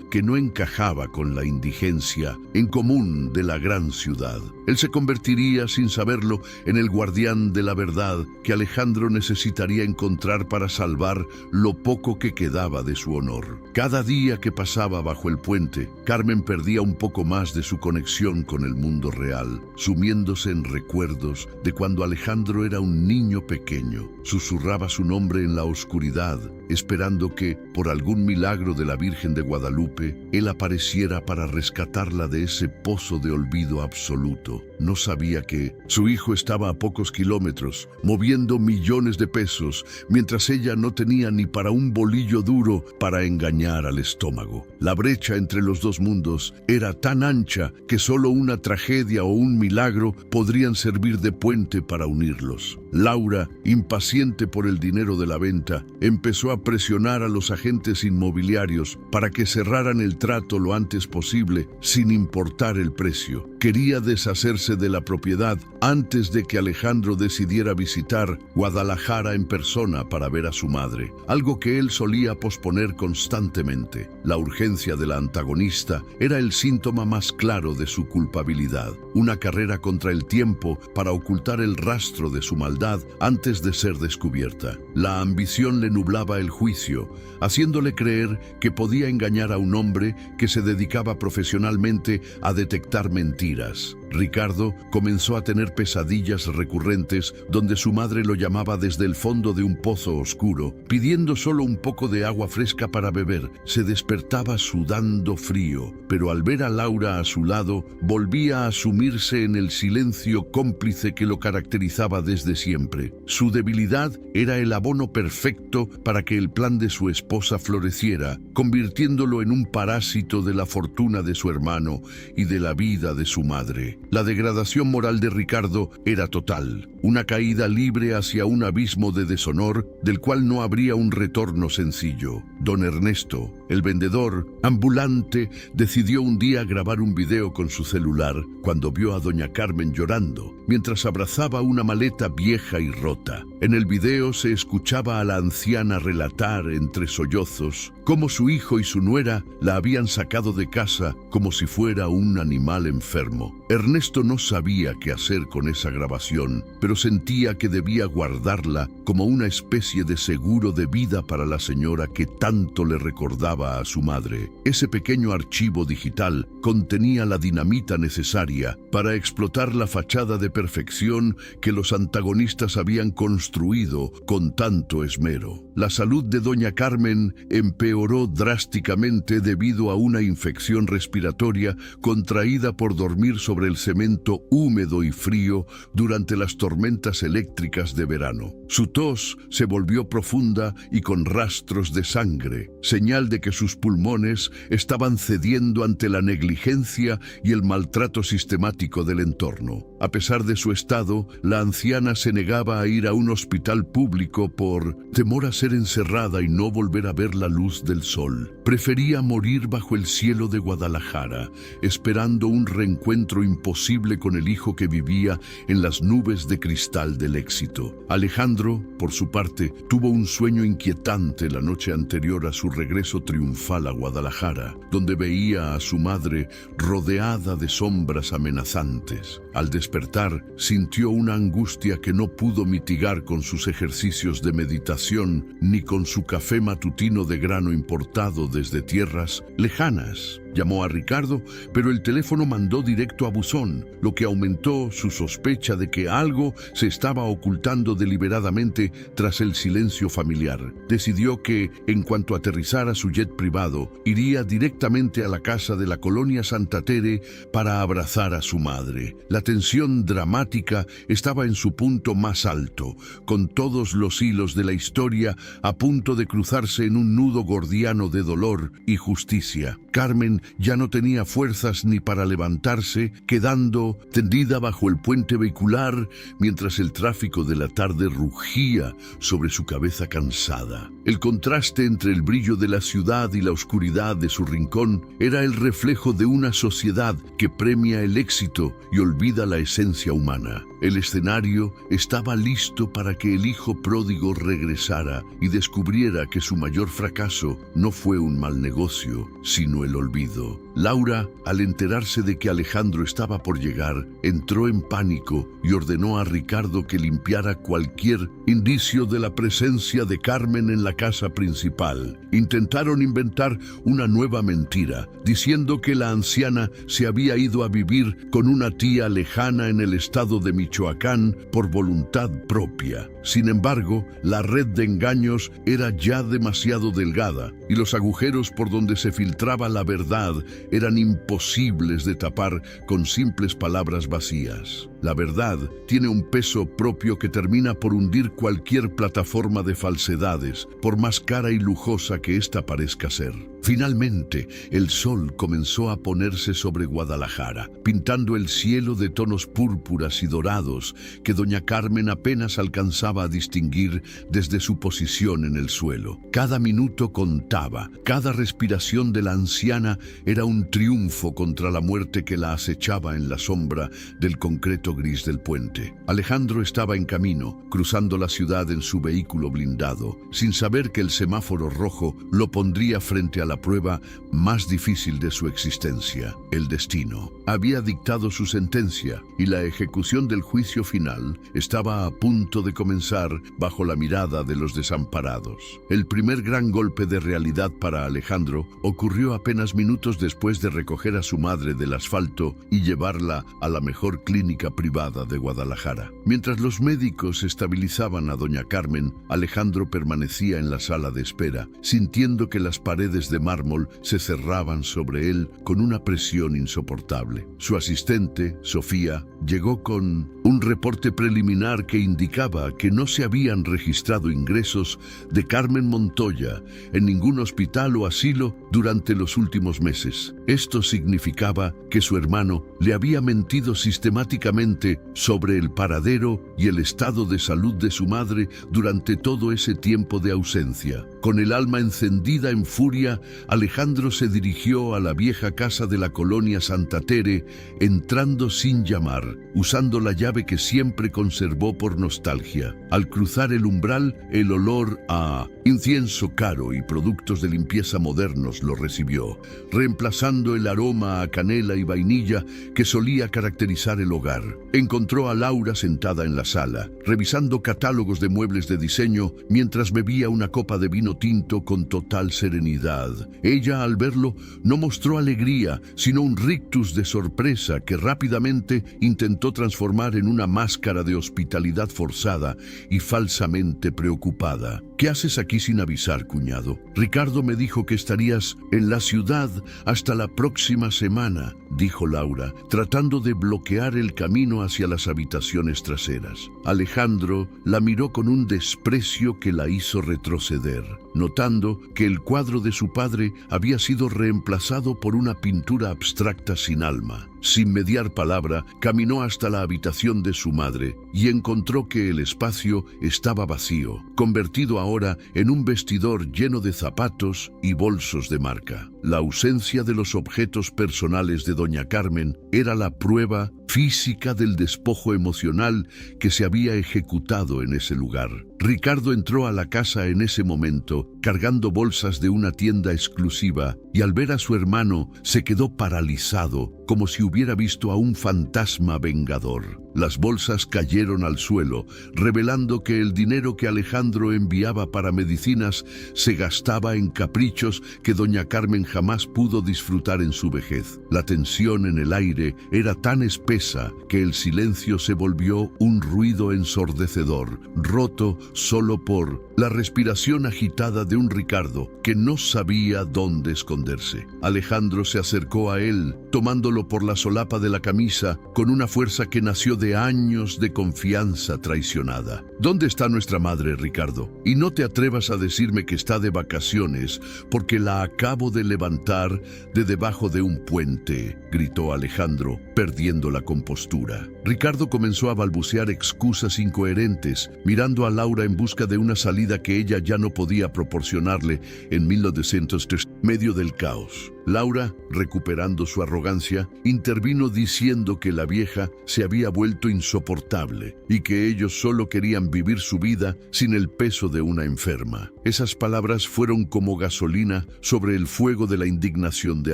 Speaker 1: que no encajaba con la indigencia en común de la gran ciudad. Él se convertiría, sin saberlo, en el guardián de la verdad que Alejandro necesitaría encontrar para salvar lo poco que quedaba de su honor. Cada día que pasaba bajo el puente, Carmen perdía un poco más de su conexión con el mundo real, sumiéndose en recuerdos de cuando Alejandro era un niño pequeño. Susurraba su nombre en la oscuridad, esperando que, por algún milagro de la Virgen de Guadalupe, él apareciera para rescatarla de ese pozo de olvido absoluto. No sabía que su hijo estaba a pocos kilómetros, moviendo millones de pesos, mientras ella no tenía ni para un bolillo duro para engañar al estómago. La brecha entre los dos mundos era tan ancha que solo una tragedia o un milagro podrían servir de puente para unirlos. Laura, impaciente por el dinero de la venta, empezó a presionar a los agentes inmobiliarios para que cerraran el trato lo antes posible, sin importar el precio. Quería deshacerse de la propiedad antes de que Alejandro decidiera visitar Guadalajara en persona para ver a su madre, algo que él solía posponer constantemente. La urgencia de la antagonista era el síntoma más claro de su culpabilidad, una carrera contra el tiempo para ocultar el rastro de su maldad antes de ser descubierta. La ambición le nublaba el juicio, haciéndole creer que podía engañar a un hombre que se dedicaba profesionalmente a detectar mentiras. Ricardo comenzó a tener pesadillas recurrentes donde su madre lo llamaba desde el fondo de un pozo oscuro, pidiendo solo un poco de agua fresca para beber. Se despertaba sudando frío, pero al ver a Laura a su lado, volvía a sumirse en el silencio cómplice que lo caracterizaba desde siempre. Su debilidad era el abono perfecto para que el plan de su esposa floreciera, convirtiéndolo en un parásito de la fortuna de su hermano y de la vida de su madre. La degradación moral de Ricardo era total, una caída libre hacia un abismo de deshonor del cual no habría un retorno sencillo. Don Ernesto, el vendedor ambulante, decidió un día grabar un video con su celular cuando vio a doña Carmen llorando, mientras abrazaba una maleta vieja y rota. En el video se escuchaba a la anciana relatar entre sollozos cómo su hijo y su nuera la habían sacado de casa como si fuera un animal enfermo. Ernesto no sabía qué hacer con esa grabación, pero sentía que debía guardarla como una especie de seguro de vida para la señora que tanto le recordaba a su madre. Ese pequeño archivo digital contenía la dinamita necesaria para explotar la fachada de perfección que los antagonistas habían construido con tanto esmero. La salud de doña Carmen empeoró drásticamente debido a una infección respiratoria contraída por dormir sobre el cemento húmedo y frío durante las tormentas eléctricas de verano. Su tos se volvió profunda y con rastros de sangre, señal de que sus pulmones estaban cediendo ante la negligencia y el maltrato sistemático del entorno. A pesar de su estado, la anciana se negaba a ir a un hospital público por temor a ser encerrada y no volver a ver la luz del sol. Prefería morir bajo el cielo de Guadalajara, esperando un reencuentro imposible con el hijo que vivía en las nubes de cristal del éxito. Alejandro, por su parte, tuvo un sueño inquietante la noche anterior a su regreso triunfal a Guadalajara, donde veía a su madre rodeada de sombras amenazantes. Al despertar, sintió una angustia que no pudo mitigar con sus ejercicios de meditación ni con su café matutino de grano importado desde tierras lejanas. Llamó a Ricardo, pero el teléfono mandó directo a buzón, lo que aumentó su sospecha de que algo se estaba ocultando deliberadamente tras el silencio familiar. Decidió que, en cuanto aterrizara su jet jet privado, iría directamente a la casa de la colonia Santa Tere para abrazar a su madre. La tensión dramática estaba en su punto más alto, con todos los hilos de la historia a punto de cruzarse en un nudo gordiano de dolor y justicia. Carmen ya no tenía fuerzas ni para levantarse, quedando tendida bajo el puente vehicular mientras el tráfico de la tarde rugía sobre su cabeza cansada. El contraste entre el brillo de la ciudad y la oscuridad de su rincón era el reflejo de una sociedad que premia el éxito y olvida la esencia humana. El escenario estaba listo para que el hijo pródigo regresara y descubriera que su mayor fracaso no fue un mal negocio, sino el olvido. Laura, al enterarse de que Alejandro estaba por llegar, entró en pánico y ordenó a Ricardo que limpiara cualquier indicio de la presencia de Carmen en la casa principal. Intentaron inventar una nueva mentira, diciendo que la anciana se había ido a vivir con una tía lejana en el estado de Michoacán por voluntad propia. Sin embargo, la red de engaños era ya demasiado delgada y los agujeros por donde se filtraba la verdad eran imposibles de tapar con simples palabras vacías. La verdad tiene un peso propio que termina por hundir cualquier plataforma de falsedades, por más cara y lujosa que ésta parezca ser. Finalmente, el sol comenzó a ponerse sobre Guadalajara, pintando el cielo de tonos púrpuras y dorados que doña Carmen apenas alcanzaba a distinguir desde su posición en el suelo. Cada minuto contaba, cada respiración de la anciana era un triunfo contra la muerte que la acechaba en la sombra del concreto gris del puente. Alejandro estaba en camino, cruzando la ciudad en su vehículo blindado, sin saber que el semáforo rojo lo pondría frente a la prueba más difícil de su existencia. El destino había dictado su sentencia y la ejecución del juicio final estaba a punto de comenzar bajo la mirada de los desamparados. El primer gran golpe de realidad para Alejandro ocurrió apenas minutos después de recoger a su madre del asfalto y llevarla a la mejor clínica privada de Guadalajara. Mientras los médicos estabilizaban a doña Carmen, Alejandro permanecía en la sala de espera, sintiendo que las paredes de mármol se cerraban sobre él con una presión insoportable. Su asistente, Sofía, llegó con un reporte preliminar que indicaba que no se habían registrado ingresos de Carmen Montoya en ningún hospital o asilo durante los últimos meses. Esto significaba que su hermano le había mentido sistemáticamente sobre el paradero y el estado de salud de su madre durante todo ese tiempo de ausencia. Con el alma encendida en furia, Alejandro se dirigió a la vieja casa de la colonia Santa Tere, entrando sin llamar, usando la llave que siempre conservó por nostalgia. Al cruzar el umbral, el olor a incienso caro y productos de limpieza modernos lo recibió, reemplazando el aroma a canela y vainilla que solía caracterizar el hogar. Encontró a Laura sentada en la sala, revisando catálogos de muebles de diseño mientras bebía una copa de vino tinto con total serenidad. Ella, al verlo, no mostró alegría, sino un rictus de sorpresa que rápidamente intentó transformar en una máscara de hospitalidad forzada y falsamente preocupada. ¿Qué haces aquí sin avisar, cuñado? Ricardo me dijo que estarías en la ciudad hasta la próxima semana, dijo Laura, tratando de bloquear el camino hacia las habitaciones traseras. Alejandro la miró con un desprecio que la hizo retroceder, notando que el cuadro de su padre había sido reemplazado por una pintura abstracta sin alma. Sin mediar palabra, caminó hasta la habitación de su madre y encontró que el espacio estaba vacío, convertido ahora en un vestidor lleno de zapatos y bolsos de marca. La ausencia de los objetos personales de doña Carmen era la prueba física del despojo emocional que se había ejecutado en ese lugar. Ricardo entró a la casa en ese momento, cargando bolsas de una tienda exclusiva, y al ver a su hermano se quedó paralizado, como si hubiera visto a un fantasma vengador. Las bolsas cayeron al suelo, revelando que el dinero que Alejandro enviaba para medicinas se gastaba en caprichos que doña Carmen jamás pudo disfrutar en su vejez. La tensión en el aire era tan espesa que el silencio se volvió un ruido ensordecedor, roto solo por la respiración agitada de un Ricardo que no sabía dónde esconderse. Alejandro se acercó a él, tomándolo por la solapa de la camisa con una fuerza que nació de años de confianza traicionada. ¿Dónde está nuestra madre, Ricardo? Y no te atrevas a decirme que está de vacaciones, porque la acabo de levantar de debajo de un puente, gritó Alejandro, perdiendo la compostura. Ricardo comenzó a balbucear excusas incoherentes, mirando a Laura en busca de una salida que ella ya no podía proporcionarle en 1903, medio del caos. Laura, recuperando su arrogancia, intervino diciendo que la vieja se había vuelto insoportable y que ellos solo querían vivir su vida sin el peso de una enferma. Esas palabras fueron como gasolina sobre el fuego de la indignación de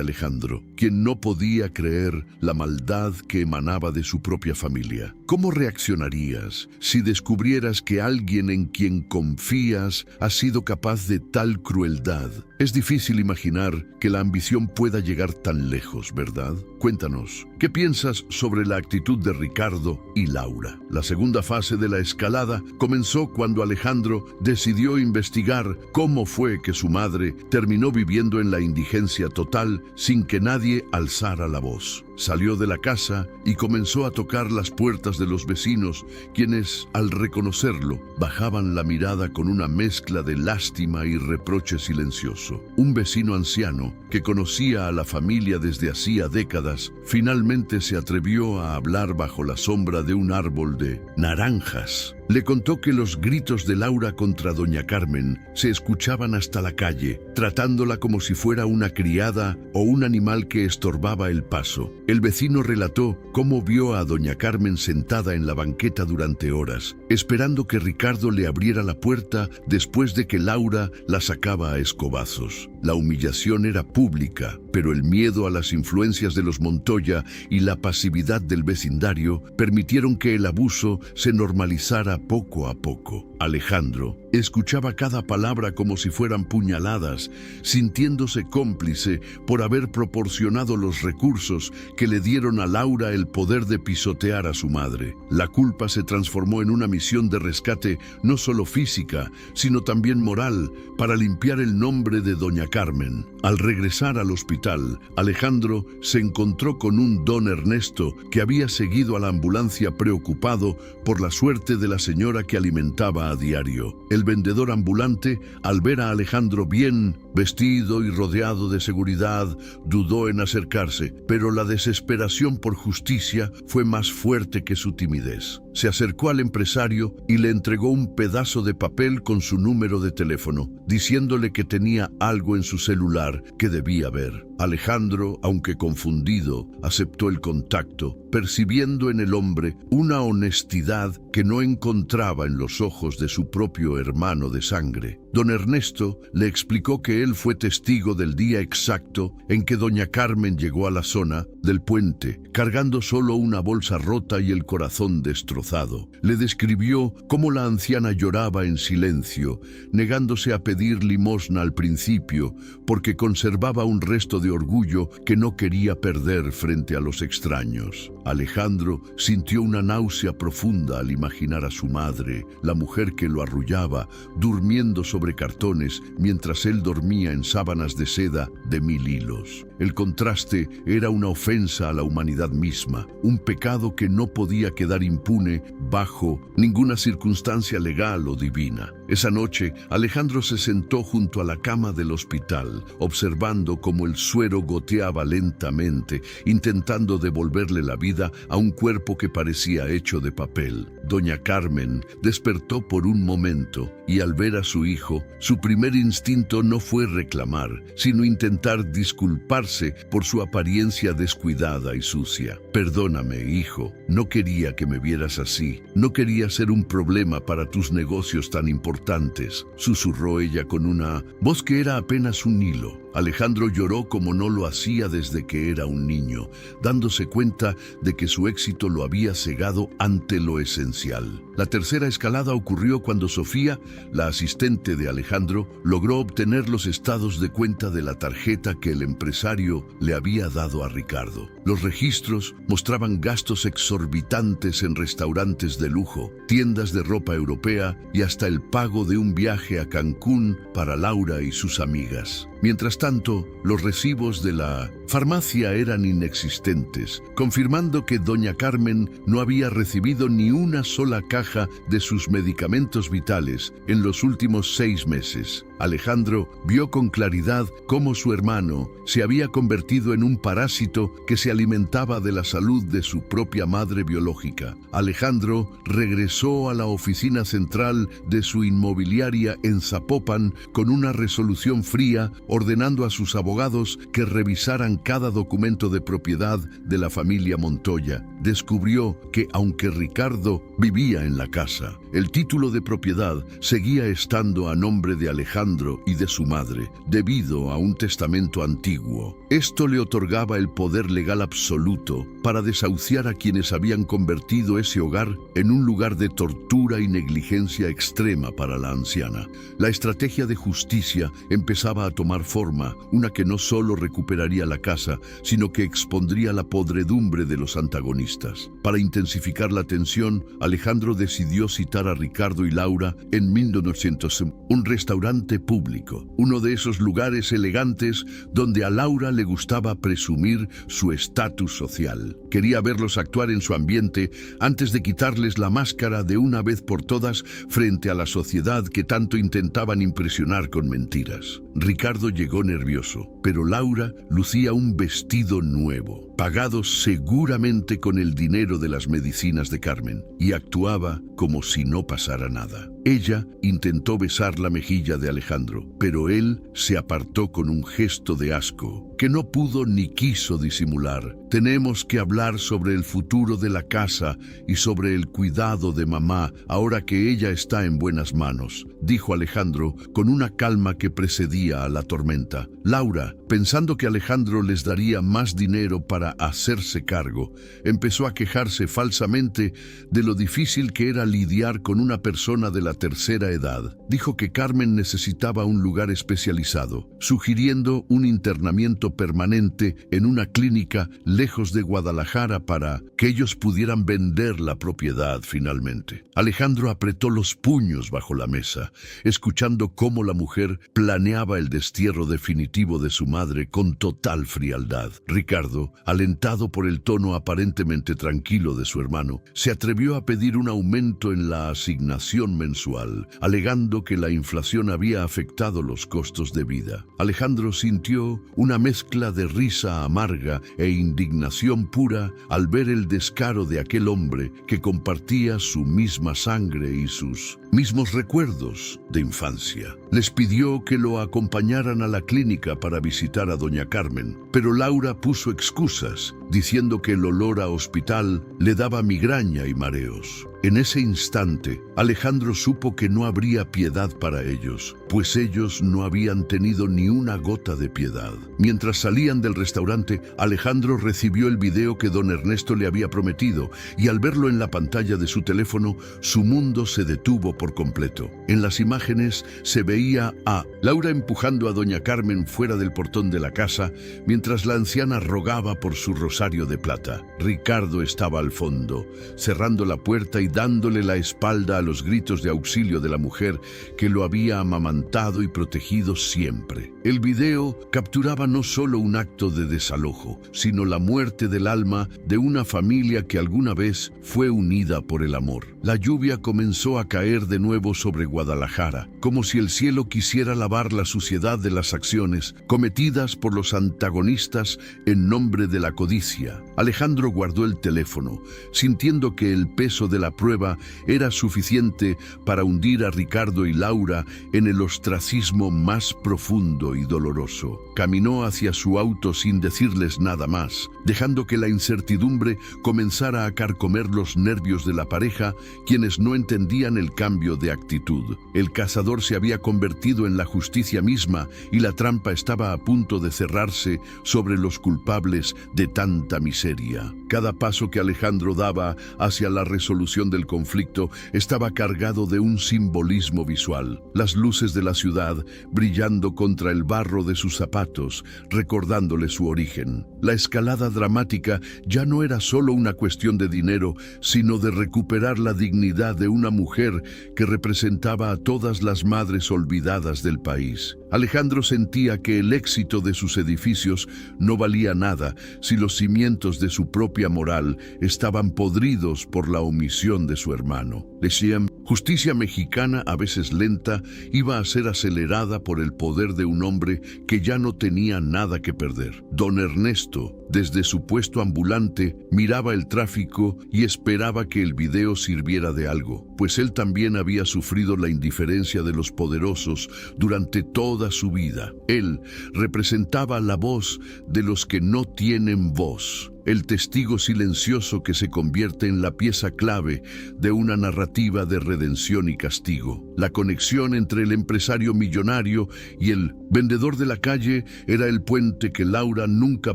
Speaker 1: Alejandro, quien no podía creer la maldad que emanaba de su propia familia. ¿Cómo reaccionarías si descubrieras que alguien en quien confías ha sido capaz de tal crueldad? Es difícil imaginar que la ambición pueda llegar tan lejos, ¿verdad? Cuéntanos, ¿qué piensas sobre la actitud de Ricardo y Laura? La segunda fase de la escalada comenzó cuando Alejandro decidió investigar cómo fue que su madre terminó viviendo en la indigencia total sin que nadie alzara la voz. Salió de la casa y comenzó a tocar las puertas de los vecinos, quienes, al reconocerlo, bajaban la mirada con una mezcla de lástima y reproche silencioso. Un vecino anciano, que conocía a la familia desde hacía décadas, finalmente se atrevió a hablar bajo la sombra de un árbol de naranjas. Le contó que los gritos de Laura contra doña Carmen se escuchaban hasta la calle, tratándola como si fuera una criada o un animal que estorbaba el paso. El vecino relató cómo vio a doña Carmen sentada en la banqueta durante horas, esperando que Ricardo le abriera la puerta después de que Laura la sacaba a escobazos. La humillación era pública, pero el miedo a las influencias de los Montoya y la pasividad del vecindario permitieron que el abuso se normalizara poco a poco. Alejandro escuchaba cada palabra como si fueran puñaladas, sintiéndose cómplice por haber proporcionado los recursos que le dieron a Laura el poder de pisotear a su madre. La culpa se transformó en una misión de rescate no solo física, sino también moral, para limpiar el nombre de doña Carmen. Al regresar al hospital, Alejandro se encontró con un don Ernesto que había seguido a la ambulancia preocupado por la suerte de la señora que alimentaba a diario. El vendedor ambulante, al ver a Alejandro bien vestido y rodeado de seguridad, dudó en acercarse, pero la desesperación por justicia fue más fuerte que su timidez. Se acercó al empresario y le entregó un pedazo de papel con su número de teléfono, diciéndole que tenía algo en su celular que debía ver. Alejandro, aunque confundido, aceptó el contacto, percibiendo en el hombre una honestidad que no encontraba en los ojos de su propio hermano de sangre. Don Ernesto le explicó que él fue testigo del día exacto en que doña Carmen llegó a la zona del puente, cargando solo una bolsa rota y el corazón destrozado. Le describió cómo la anciana lloraba en silencio, negándose a pedir limosna al principio, porque conservaba un resto de orgullo que no quería perder frente a los extraños. Alejandro sintió una náusea profunda al imaginar a su madre, la mujer que lo arrullaba, durmiendo sobre cartones mientras él dormía en sábanas de seda de 1000 hilos. El contraste era una ofensa a la humanidad misma, un pecado que no podía quedar impune bajo ninguna circunstancia legal o divina. Esa noche, Alejandro se sentó junto a la cama del hospital, observando cómo el suero goteaba lentamente, intentando devolverle la vida a un cuerpo que parecía hecho de papel. Doña Carmen despertó por un momento y al ver a su hijo, su primer instinto no fue reclamar, sino intentar disculparse por su apariencia descuidada y sucia. «Perdóname, hijo, no quería que me vieras así, no quería ser un problema para tus negocios tan importantes», susurró ella con una voz que era apenas un hilo. Alejandro lloró como no lo hacía desde que era un niño, dándose cuenta de que su éxito lo había cegado ante lo esencial. La tercera escalada ocurrió cuando Sofía, la asistente de Alejandro, logró obtener los estados de cuenta de la tarjeta que el empresario le había dado a Ricardo. Los registros mostraban gastos exorbitantes en restaurantes de lujo, tiendas de ropa europea y hasta el pago de un viaje a Cancún para Laura y sus amigas. Mientras tanto, los recibos de la farmacia eran inexistentes, confirmando que doña Carmen no había recibido ni una sola caja de sus medicamentos vitales en los últimos 6 meses. Alejandro vio con claridad cómo su hermano se había convertido en un parásito que se alimentaba de la salud de su propia madre biológica. Alejandro regresó a la oficina central de su inmobiliaria en Zapopan con una resolución fría, ordenando a sus abogados que revisaran cada documento de propiedad de la familia Montoya. Descubrió que, aunque Ricardo vivía en la casa, el título de propiedad seguía estando a nombre de Alejandro y de su madre, debido a un testamento antiguo. Esto le otorgaba el poder legal absoluto para desahuciar a quienes habían convertido ese hogar en un lugar de tortura y negligencia extrema para la anciana. La estrategia de justicia empezaba a tomar forma, una que no solo recuperaría la casa, sino que expondría la podredumbre de los antagonistas. Para intensificar la tensión, Alejandro decidió citar a Ricardo y Laura en 1900 un restaurante público, uno de esos lugares elegantes donde a Laura le gustaba presumir su estatus social. Quería verlos actuar en su ambiente antes de quitarles la máscara de una vez por todas frente a la sociedad que tanto intentaban impresionar con mentiras. Ricardo llegó nervioso, pero Laura lucía un vestido nuevo, pagado seguramente con el dinero de las medicinas de Carmen, y actuaba como si no pasara nada. Ella intentó besar la mejilla de Alejandro, pero él se apartó con un gesto de asco que no pudo ni quiso disimular. Tenemos que hablar sobre el futuro de la casa y sobre el cuidado de mamá ahora que ella está en buenas manos, dijo Alejandro con una calma que precedía a la tormenta. Laura, pensando que Alejandro les daría más dinero para hacerse cargo, empezó a quejarse falsamente de lo difícil que era lidiar con una persona de la tercera edad. Dijo que Carmen necesitaba un lugar especializado, sugiriendo un internamiento permanente en una clínica lejos de Guadalajara para que ellos pudieran vender la propiedad finalmente. Alejandro apretó los puños bajo la mesa, escuchando cómo la mujer planeaba el destierro definitivo de su madre con total frialdad. Ricardo, alentado por el tono aparentemente tranquilo de su hermano, se atrevió a pedir un aumento en la asignación mensual, alegando que la inflación había afectado los costos de vida. Alejandro sintió una mezcla de risa amarga e indignación pura al ver el descaro de aquel hombre que compartía su misma sangre y sus mismos recuerdos de infancia. Les pidió que lo acompañaran a la clínica para visitar a doña Carmen, pero Laura puso excusas, diciendo que el olor a hospital le daba migraña y mareos. En ese instante, Alejandro supo que no habría piedad para ellos, pues ellos no habían tenido ni una gota de piedad. Mientras salían del restaurante, Alejandro recibió el video que don Ernesto le había prometido, y al verlo en la pantalla de su teléfono, su mundo se detuvo por completo. En las imágenes se veía a Laura empujando a doña Carmen fuera del portón de la casa, mientras la anciana rogaba por su rosario de plata. Ricardo estaba al fondo, cerrando la puerta y dándole la espalda a los gritos de auxilio de la mujer que lo había amamantado y protegido siempre. El video capturaba no solo un acto de desalojo, sino la muerte del alma de una familia que alguna vez fue unida por el amor. La lluvia comenzó a caer de nuevo sobre Guadalajara, como si el cielo quisiera lavar la suciedad de las acciones cometidas por los antagonistas en nombre de la codicia. Alejandro guardó el teléfono, sintiendo que el peso de la prueba era suficiente para hundir a Ricardo y Laura en el ostracismo más profundo y doloroso. Caminó hacia su auto sin decirles nada más, dejando que la incertidumbre comenzara a carcomer los nervios de la pareja, quienes no entendían el cambio cambio de actitud. El cazador se había convertido en la justicia misma y la trampa estaba a punto de cerrarse sobre los culpables de tanta miseria. Cada paso que Alejandro daba hacia la resolución del conflicto estaba cargado de un simbolismo visual. Las luces de la ciudad brillando contra el barro de sus zapatos, recordándole su origen. La escalada dramática ya no era solo una cuestión de dinero, sino de recuperar la dignidad de una mujer que representaba a todas las madres olvidadas del país. Alejandro sentía que el éxito de sus edificios no valía nada si los cimientos de su propia moral estaban podridos por la omisión de su hermano. Decían, justicia mexicana, a veces lenta, iba a ser acelerada por el poder de un hombre que ya no tenía nada que perder. Don Ernesto, desde su puesto ambulante, miraba el tráfico y esperaba que el video sirviera de algo, pues él también había sufrido la indiferencia de los poderosos durante toda su vida. Él representaba la voz de los que no tienen voz, el testigo silencioso que se convierte en la pieza clave de una narrativa de redención y castigo. La conexión entre el empresario millonario y el vendedor de la calle era el puente que Laura nunca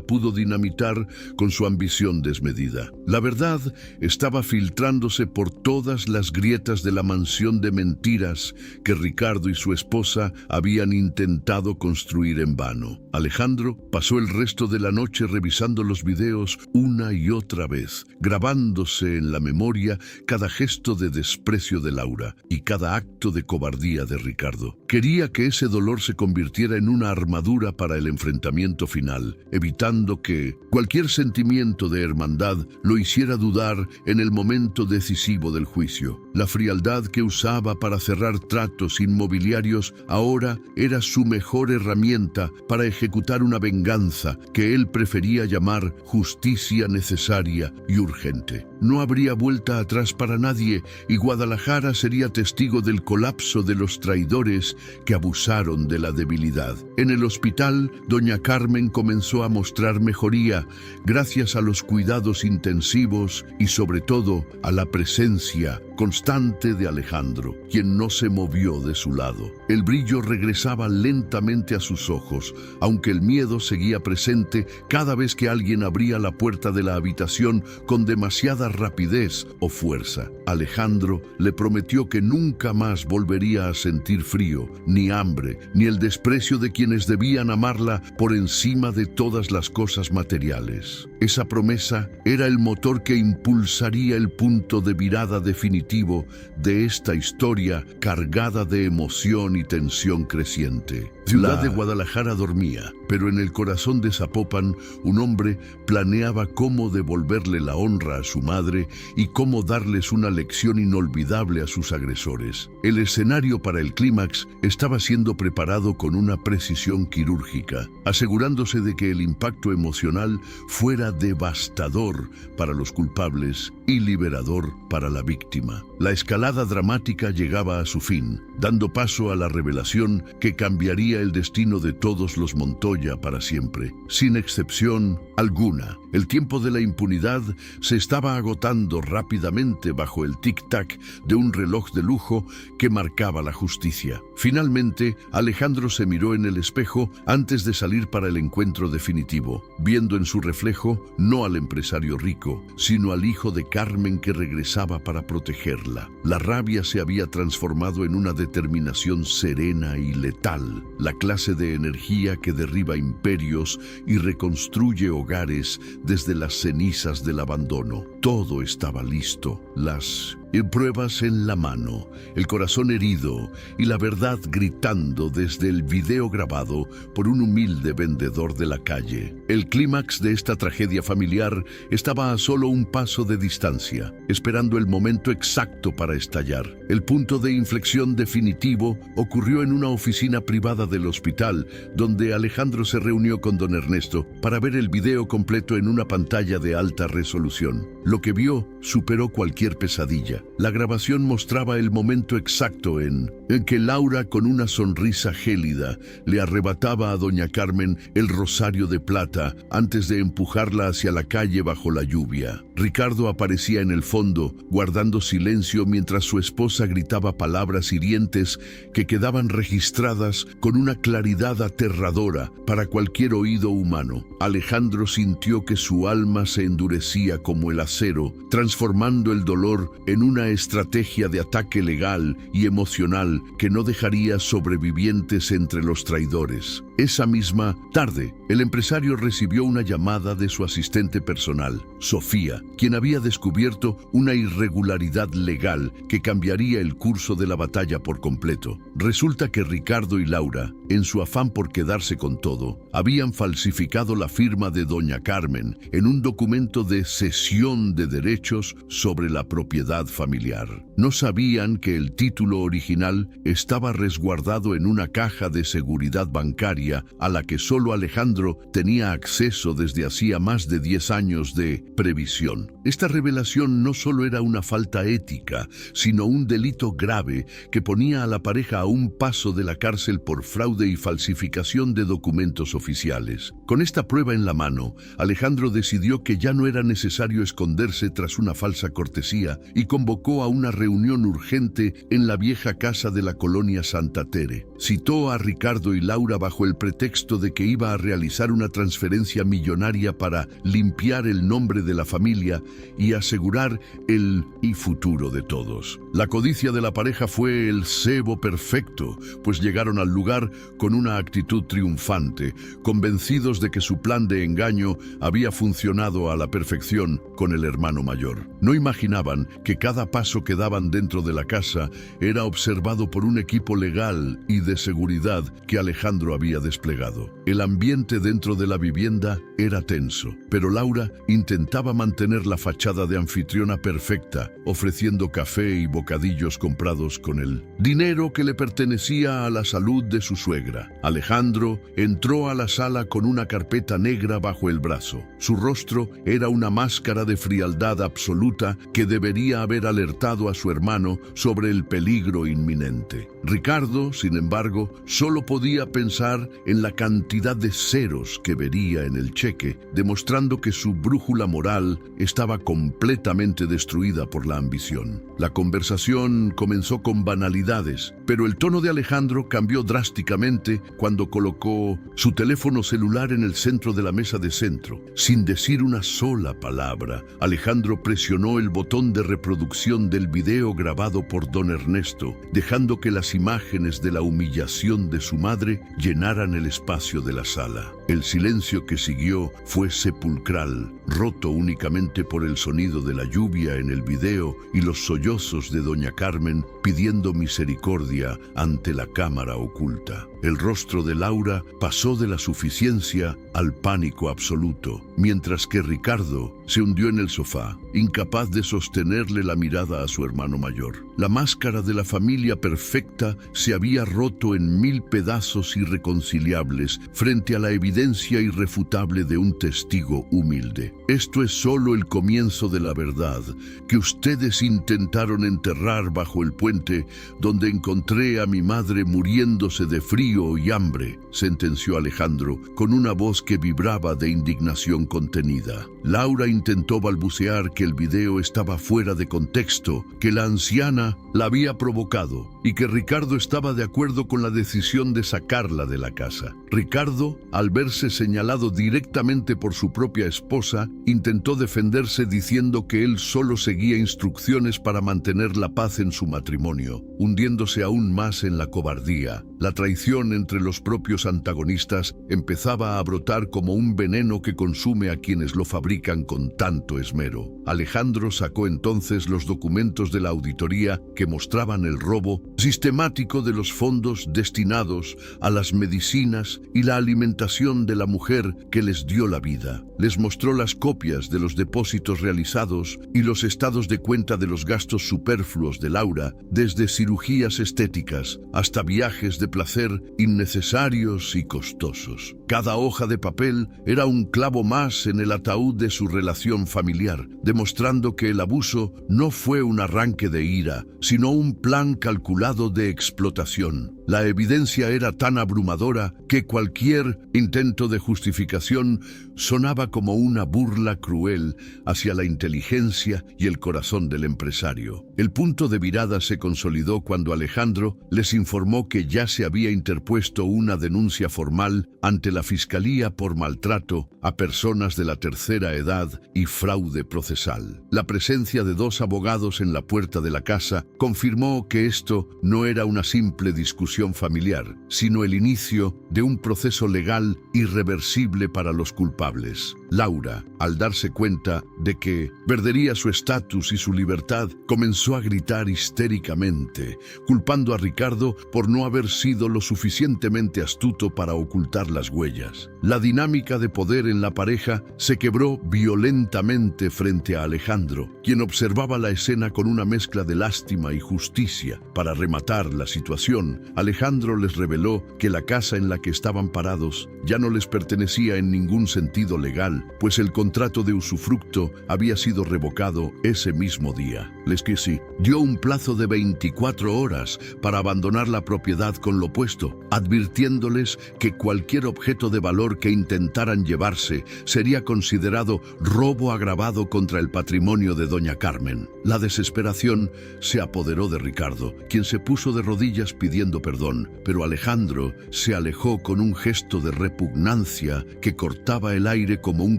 Speaker 1: pudo dinamitar con su ambición desmedida. La verdad estaba filtrándose por todas las grietas de la mansión de mentiras que Ricardo y su esposa habían intentado construir en vano. Alejandro pasó el resto de la noche revisando los videos una y otra vez, grabándose en la memoria cada gesto de desprecio de Laura y cada acto de cobardía de Ricardo. Quería que ese dolor se convirtiera en una armadura para el enfrentamiento final, evitando que cualquier sentimiento de hermandad lo hiciera dudar en el momento decisivo del juicio. La frialdad que usaba para cerrar tratos inmobiliarios ahora era su mejor herramienta para ejecutar una venganza que él prefería llamar justicia necesaria y urgente. No habría vuelta atrás para nadie y Guadalajara sería testigo del colapso de los traidores que abusaron de la debilidad. En el hospital, doña Carmen comenzó a mostrar mejoría gracias a los cuidados intensivos y sobre todo a la presencia constante de Alejandro, quien no se movió de su lado. El brillo regresaba lentamente a sus ojos, aunque el miedo seguía presente cada vez que alguien abría la puerta de la habitación con demasiada rapidez o fuerza. Alejandro le prometió que nunca más volvería a sentir frío, ni hambre, ni el desprecio de quienes debían amarla por encima de todas las cosas materiales. Esa promesa era el motor que impulsaría el punto de virada definitivo de esta historia cargada de emoción y tensión creciente. Ciudad de Guadalajara dormía, pero en el corazón de Zapopan un hombre planeaba cómo devolverle la honra a su madre y cómo darles una lección inolvidable a sus agresores. El escenario para el clímax estaba siendo preparado con una precisión quirúrgica, asegurándose de que el impacto emocional fuera devastador para los culpables y liberador para la víctima. La escalada dramática llegaba a su fin, dando paso a la revelación que cambiaría el destino de todos los Montoya para siempre. Sin excepción alguna, el tiempo de la impunidad se estaba agotando rápidamente bajo el tic-tac de un reloj de lujo que marcaba la justicia. Finalmente, Alejandro se miró en el espejo antes de salir para el encuentro definitivo, viendo en su reflejo no al empresario rico, sino al hijo de Carmen que regresaba para protegerla. La rabia se había transformado en una determinación serena y letal, la clase de energía que derriba imperios y reconstruye hogares desde las cenizas del abandono. Todo estaba listo, las pruebas en la mano, el corazón herido y la verdad gritando desde el video grabado por un humilde vendedor de la calle. El clímax de esta tragedia familiar estaba a solo un paso de distancia, esperando el momento exacto para estallar. El punto de inflexión definitivo ocurrió en una oficina privada del hospital, donde Alejandro se reunió con don Ernesto para ver el video completo en una pantalla de alta resolución. Lo que vio superó cualquier pesadilla. La grabación mostraba el momento exacto en en que Laura, con una sonrisa gélida, le arrebataba a doña Carmen el rosario de plata antes de empujarla hacia la calle bajo la lluvia. Ricardo aparecía en el fondo, guardando silencio mientras su esposa gritaba palabras hirientes que quedaban registradas con una claridad aterradora para cualquier oído humano. Alejandro sintió que su alma se endurecía como el acero, transformando el dolor en una estrategia de ataque legal y emocional que no dejaría sobrevivientes entre los traidores. Esa misma tarde, el empresario recibió una llamada de su asistente personal, Sofía, quien había descubierto una irregularidad legal que cambiaría el curso de la batalla por completo. Resulta que Ricardo y Laura, en su afán por quedarse con todo, habían falsificado la firma de doña Carmen en un documento de cesión de derechos sobre la propiedad familiar. No sabían que el título original estaba resguardado en una caja de seguridad bancaria a la que solo Alejandro tenía acceso desde hacía más de 10 años de previsión. Esta revelación no solo era una falta ética, sino un delito grave que ponía a la pareja a un paso de la cárcel por fraude y falsificación de documentos oficiales. Con esta prueba en la mano, Alejandro decidió que ya no era necesario esconderse tras una falsa cortesía y convocó a una reunión urgente en la vieja casa de la colonia Santa Tere. Citó a Ricardo y Laura bajo el pretexto de que iba a realizar una transferencia millonaria para limpiar el nombre de la familia y asegurar el futuro de todos. La codicia de la pareja fue el cebo perfecto, pues llegaron al lugar con una actitud triunfante, convencidos de que su plan de engaño había funcionado a la perfección con el hermano mayor. No imaginaban que cada paso que daban dentro de la casa era observado por un equipo legal y de seguridad que Alejandro había desplegado. El ambiente dentro de la vivienda era tenso, pero Laura intentaba mantener la fachada de anfitriona perfecta, ofreciendo café y bocadillos comprados con el dinero que le pertenecía a la salud de su suegra. Alejandro entró a la sala con una carpeta negra bajo el brazo. Su rostro era una máscara de frialdad absoluta que debería haber alertado a su hermano sobre el peligro inminente. Ricardo, sin embargo, solo podía pensar en la cantidad de ceros que vería en el cheque, demostrando que su brújula moral estaba completamente destruida por la ambición. La conversación comenzó con banalidades, pero el tono de Alejandro cambió drásticamente cuando colocó su teléfono celular en el centro de la mesa de centro. Sin decir una sola palabra, Alejandro presionó el botón de reproducción del video grabado por don Ernesto, dejando que las imágenes de la humillación de su madre llenaran el espacio de la sala. El silencio que siguió fue sepulcral, roto únicamente por el sonido de la lluvia en el video y los sollozos de doña Carmen pidiendo misericordia ante la cámara oculta. El rostro de Laura pasó de la suficiencia al pánico absoluto, mientras que Ricardo se hundió en el sofá, incapaz de sostenerle la mirada a su hermano mayor. La máscara de la familia perfecta se había roto en 1000 pedazos irreconciliables frente a la evidencia irrefutable de un testigo humilde. Esto es solo el comienzo de la verdad que ustedes intentaron enterrar bajo el puente donde encontré a mi madre muriéndose de frío y hambre, sentenció Alejandro con una voz que vibraba de indignación contenida. Laura intentó balbucear que el video estaba fuera de contexto, que la anciana la había provocado y que Ricardo estaba de acuerdo con la decisión de sacarla de la casa. Ricardo, al verse señalado directamente por su propia esposa, intentó defenderse diciendo que él solo seguía instrucciones para mantener la paz en su matrimonio, hundiéndose aún más en la cobardía. La traición entre los propios antagonistas empezaba a brotar como un veneno que consume a quienes lo fabrican con tanto esmero. Alejandro sacó entonces los documentos de la auditoría que mostraban el robo sistemático de los fondos destinados a las medicinas y la alimentación hablaron de la mujer que les dio la vida. Les mostró las copias de los depósitos realizados y los estados de cuenta de los gastos superfluos de Laura, desde cirugías estéticas hasta viajes de placer innecesarios y costosos. Cada hoja de papel era un clavo más en el ataúd de su relación familiar, demostrando que el abuso no fue un arranque de ira, sino un plan calculado de explotación. La evidencia era tan abrumadora que cualquier intento de justificación sonaba como una burla cruel hacia la inteligencia y el corazón del empresario. El punto de virada se consolidó cuando Alejandro les informó que ya se había interpuesto una denuncia formal ante la Fiscalía por maltrato a personas de la tercera edad y fraude procesal. La presencia de 2 abogados en la puerta de la casa confirmó que esto no era una simple discusión familiar, sino el inicio de un proceso legal irreversible para los culpables. Laura, al darse cuenta de que perdería su estatus y su libertad, comenzó a gritar histéricamente, culpando a Ricardo por no haber sido lo suficientemente astuto para ocultar las huellas. La dinámica de poder en la pareja se quebró violentamente frente a Alejandro, quien observaba la escena con una mezcla de lástima y justicia. Para rematar la situación, Alejandro les reveló que la casa en la que estaban parados ya no les pertenecía en ningún sentido legal, pues el contrato de usufructo había sido revocado ese mismo día. Lesquisi dio un plazo de 24 horas para abandonar la propiedad con lo puesto, advirtiéndoles que cualquier objeto de valor que intentaran llevarse sería considerado robo agravado contra el patrimonio de doña Carmen. La desesperación se apoderó de Ricardo, quien se puso de rodillas pidiendo perdón, pero Alejandro se alejó con un gesto de repugnancia que cortaba el aire como un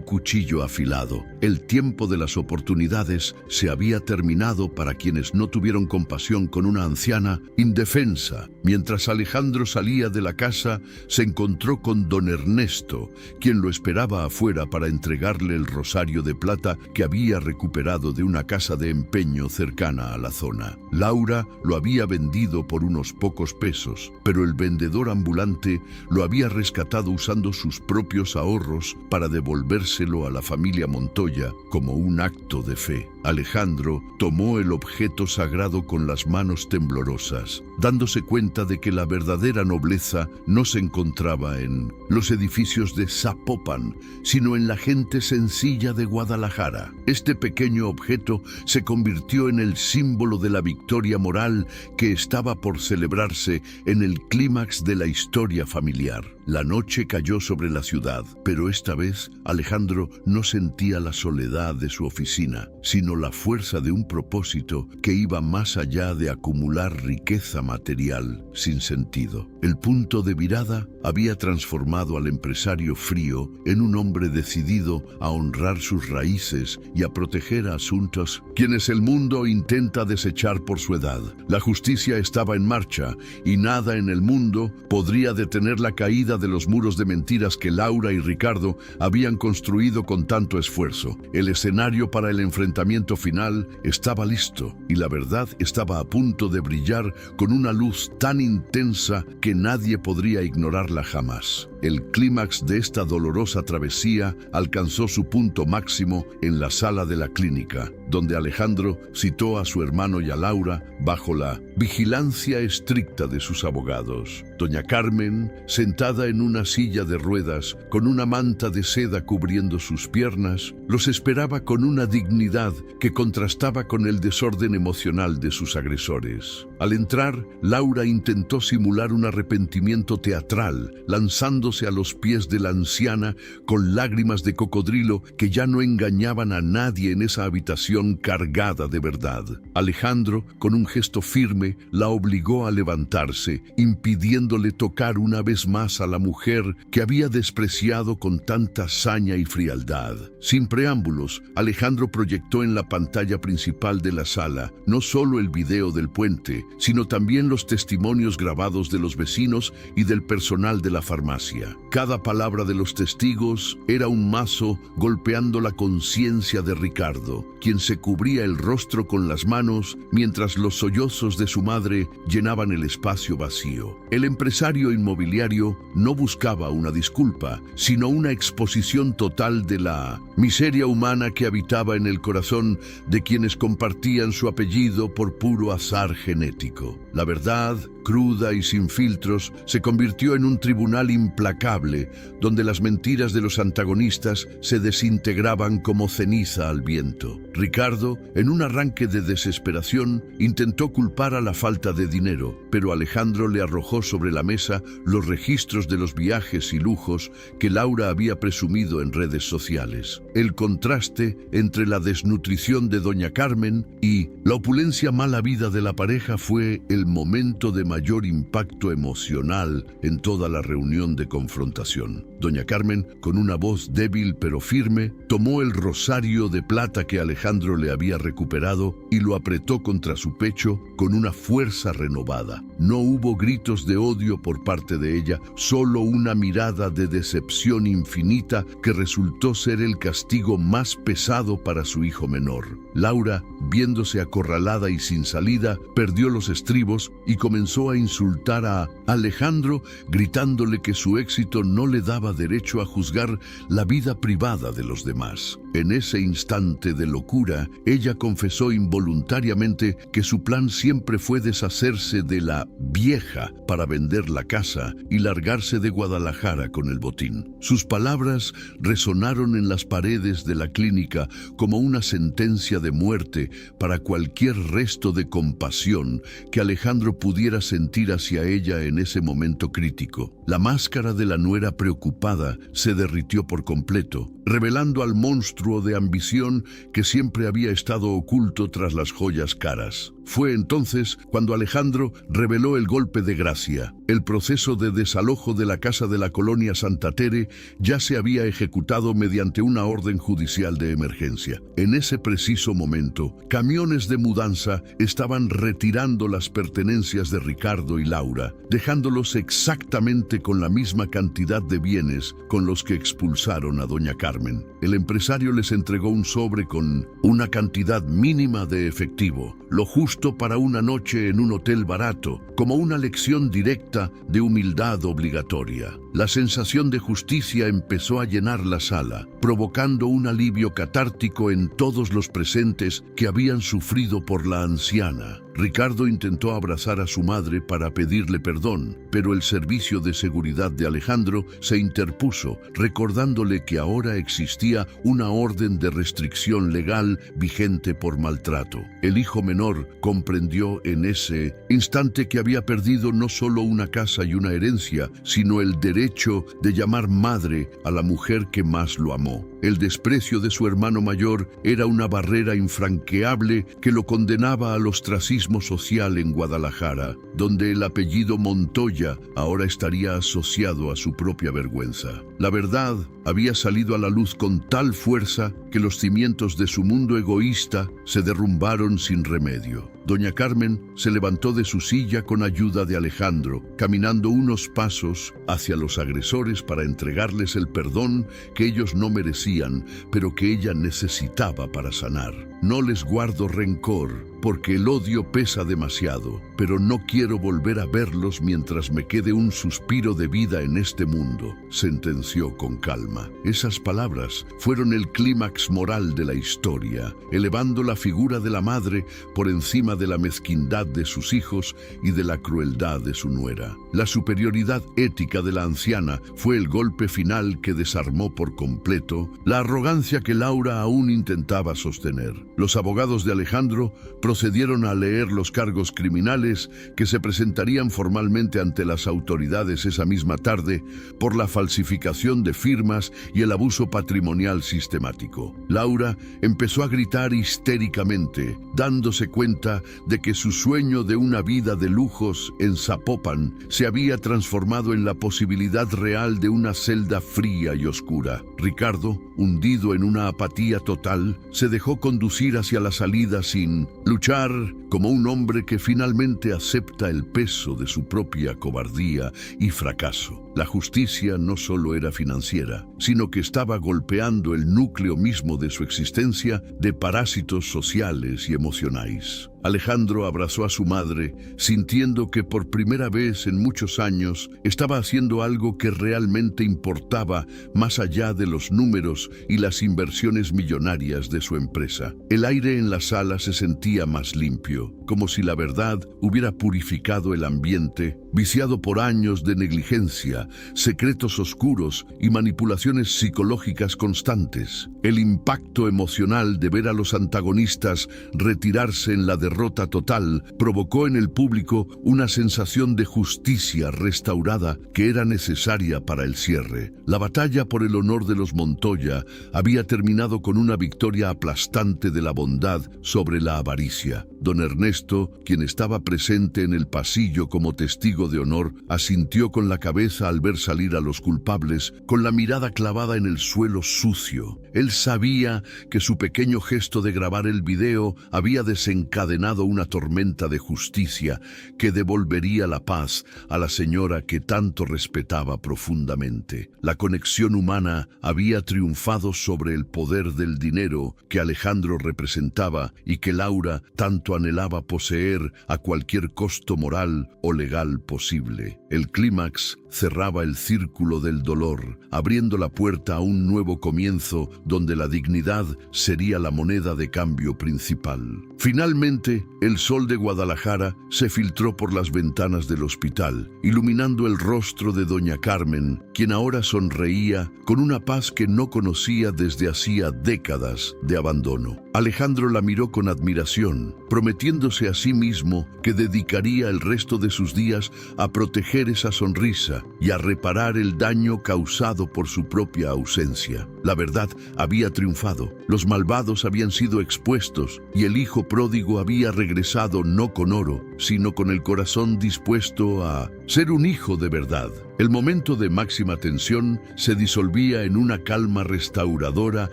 Speaker 1: cuchillo afilado. El tiempo de las oportunidades se había terminado para quienes no tuvieron compasión con una anciana indefensa. Mientras Alejandro salía de la casa, se encontró con don Ernesto, quien lo esperaba afuera para entregarle el rosario de plata que había recuperado de una casa de empeño cercana a la zona. Laura lo había vendido por unos pocos pesos, pero el vendedor ambulante lo había rescatado usando sus propios ahorros para devolvérselo a la familia Montoya como un acto de fe. Alejandro tomó el objeto sagrado con las manos temblorosas, dándose cuenta de que la verdadera nobleza no se encontraba en los edificios de Zapopan, sino en la gente sencilla de Guadalajara. Este pequeño objeto se convirtió en el símbolo de la victoria moral que estaba por celebrarse en el clímax de la historia familiar. La noche cayó sobre la ciudad, pero esta vez Alejandro no sentía la soledad de su oficina, sino la fuerza de un propósito que iba más allá de acumular riqueza material sin sentido. El punto de virada había transformado al empresario frío en un hombre decidido a honrar sus raíces y a proteger a asuntos quienes el mundo intenta desechar por su edad. La justicia estaba en marcha y nada en el mundo podría detener la caída de los muros de mentiras que Laura y Ricardo habían construido con tanto esfuerzo. El escenario para el enfrentamiento final estaba listo y la verdad estaba a punto de brillar con una luz tan intensa que nadie podría ignorarla jamás. El clímax de esta dolorosa travesía alcanzó su punto máximo en la sala de la clínica, donde Alejandro citó a su hermano y a Laura bajo la vigilancia estricta de sus abogados. Doña Carmen, sentada en una silla de ruedas, con una manta de seda cubriendo sus piernas, los esperaba con una dignidad que contrastaba con el desorden emocional de sus agresores. Al entrar, Laura intentó simular un arrepentimiento teatral, lanzándose a los pies de la anciana con lágrimas de cocodrilo que ya no engañaban a nadie en esa habitación cargada de verdad. Alejandro, con un gesto firme, la obligó a levantarse, impidiéndole tocar una vez más a la mujer que había despreciado con tanta saña y frialdad. Sin preámbulos, Alejandro proyectó en la pantalla principal de la sala no solo el video del puente, sino también los testimonios grabados de los vecinos y del personal de la farmacia. Gracia. Cada palabra de los testigos era un mazo golpeando la conciencia de Ricardo, quien se cubría el rostro con las manos mientras los sollozos de su madre llenaban el espacio vacío. El empresario inmobiliario no buscaba una disculpa, sino una exposición total de la miseria humana que habitaba en el corazón de quienes compartían su apellido por puro azar genético. La verdad, cruda y sin filtros, se convirtió en un tribunal implacable, donde las mentiras de los antagonistas se desintegraban como ceniza al viento. Ricardo, en un arranque de desesperación, intentó culpar a la falta de dinero, pero Alejandro le arrojó sobre la mesa los registros de los viajes y lujos que Laura había presumido en redes sociales. El contraste entre la desnutrición de doña Carmen y la opulencia mala vida de la pareja fue el momento de mayor impacto emocional en toda la reunión de confrontación. Doña Carmen, con una voz débil pero firme, tomó el rosario de plata que Alejandro le había recuperado y lo apretó contra su pecho con una fuerza renovada. No hubo gritos de odio por parte de ella, solo una mirada de decepción infinita que resultó ser el castigo más pesado para su hijo menor. Laura, viéndose acorralada y sin salida, perdió los estribos y comenzó a insultar a Alejandro, gritándole que su éxito no le daba derecho a juzgar la vida privada de los demás. En ese instante de locura, ella confesó involuntariamente que su plan siempre fue deshacerse de la vieja para vender la casa y largarse de Guadalajara con el botín. Sus palabras resonaron en las paredes de la clínica como una sentencia de muerte para cualquier resto de compasión que Alejandro pudiera sentir hacia ella en ese momento crítico. La máscara de la nuera preocupada se derritió por completo, revelando al monstruo de ambición que siempre había estado oculto tras las joyas caras. Fue entonces cuando Alejandro reveló el golpe de gracia. El proceso de desalojo de la casa de la colonia Santa Tere ya se había ejecutado mediante una orden judicial de emergencia. En ese preciso momento, camiones de mudanza estaban retirando las pertenencias de Ricardo y Laura, dejándolos exactamente con la misma cantidad de bienes con los que expulsaron a doña Carmen. El empresario les entregó un sobre con una cantidad mínima de efectivo, lo justo para una noche en un hotel barato, como una lección directa de humildad obligatoria. La sensación de justicia empezó a llenar la sala, provocando un alivio catártico en todos los presentes que habían sufrido por la anciana. Ricardo intentó abrazar a su madre para pedirle perdón, pero el servicio de seguridad de Alejandro se interpuso, recordándole que ahora existía una orden de restricción legal vigente por maltrato. El hijo menor comprendió en ese instante que había perdido no solo una casa y una herencia, sino el derecho de llamar madre a la mujer que más lo amó. El desprecio de su hermano mayor era una barrera infranqueable que lo condenaba al ostracismo social en Guadalajara, donde el apellido Montoya ahora estaría asociado a su propia vergüenza. La verdad había salido a la luz con tal fuerza que los cimientos de su mundo egoísta se derrumbaron sin remedio. Doña Carmen se levantó de su silla con ayuda de Alejandro, caminando unos pasos hacia los agresores para entregarles el perdón que ellos no merecían, pero que ella necesitaba para sanar. No les guardo rencor, porque el odio pesa demasiado, pero no quiero volver a verlos mientras me quede un suspiro de vida en este mundo, sentenció con calma. Esas palabras fueron el clímax moral de la historia, elevando la figura de la madre por encima de la mezquindad de sus hijos y de la crueldad de su nuera. La superioridad ética de la anciana fue el golpe final que desarmó por completo la arrogancia que Laura aún intentaba sostener. Los abogados de Alejandro procedieron a leer los cargos criminales que se presentarían formalmente ante las autoridades esa misma tarde por la falsificación de firmas y el abuso patrimonial sistemático. Laura empezó a gritar histéricamente, dándose cuenta de que su sueño de una vida de lujos en Zapopan se había transformado en la posibilidad real de una celda fría y oscura. Ricardo, hundido en una apatía total, se dejó conducir hacia la salida sin luchar luchar como un hombre que finalmente acepta el peso de su propia cobardía y fracaso. La justicia no solo era financiera, sino que estaba golpeando el núcleo mismo de su existencia de parásitos sociales y emocionales. Alejandro abrazó a su madre, sintiendo que por primera vez en muchos años estaba haciendo algo que realmente importaba más allá de los números y las inversiones millonarias de su empresa. El aire en la sala se sentía más limpio, como si la verdad hubiera purificado el ambiente, viciado por años de negligencia, secretos oscuros y manipulaciones psicológicas constantes. El impacto emocional de ver a los antagonistas retirarse en la derrota total provocó en el público una sensación de justicia restaurada que era necesaria para el cierre. La batalla por el honor de los Montoya había terminado con una victoria aplastante de la bondad sobre la avaricia. Don Ernesto, quien estaba presente en el pasillo como testigo de honor, asintió con la cabeza al ver salir a los culpables con la mirada clavada en el suelo sucio. Él sabía que su pequeño gesto de grabar el video había desencadenado una tormenta de justicia que devolvería la paz a la señora que tanto respetaba profundamente. La conexión humana había triunfado sobre el poder del dinero que Alejandro representaba y que Laura tanto anhelaba poseer a cualquier costo moral o legal posible. El clímax cerraba el círculo del dolor, abriendo la puerta a un nuevo comienzo donde la dignidad sería la moneda de cambio principal. Finalmente, el sol de Guadalajara se filtró por las ventanas del hospital, iluminando el rostro de doña Carmen, quien ahora sonreía con una paz que no conocía desde hacía décadas de abandono. Alejandro la miró con admiración, prometiéndose a sí mismo que dedicaría el resto de sus días a proteger esa sonrisa y a reparar el daño causado por su propia ausencia. La verdad había triunfado, los malvados habían sido expuestos y el hijo pródigo había regresado no con oro, sino con el corazón dispuesto a ser un hijo de verdad. El momento de máxima tensión se disolvía en una calma restauradora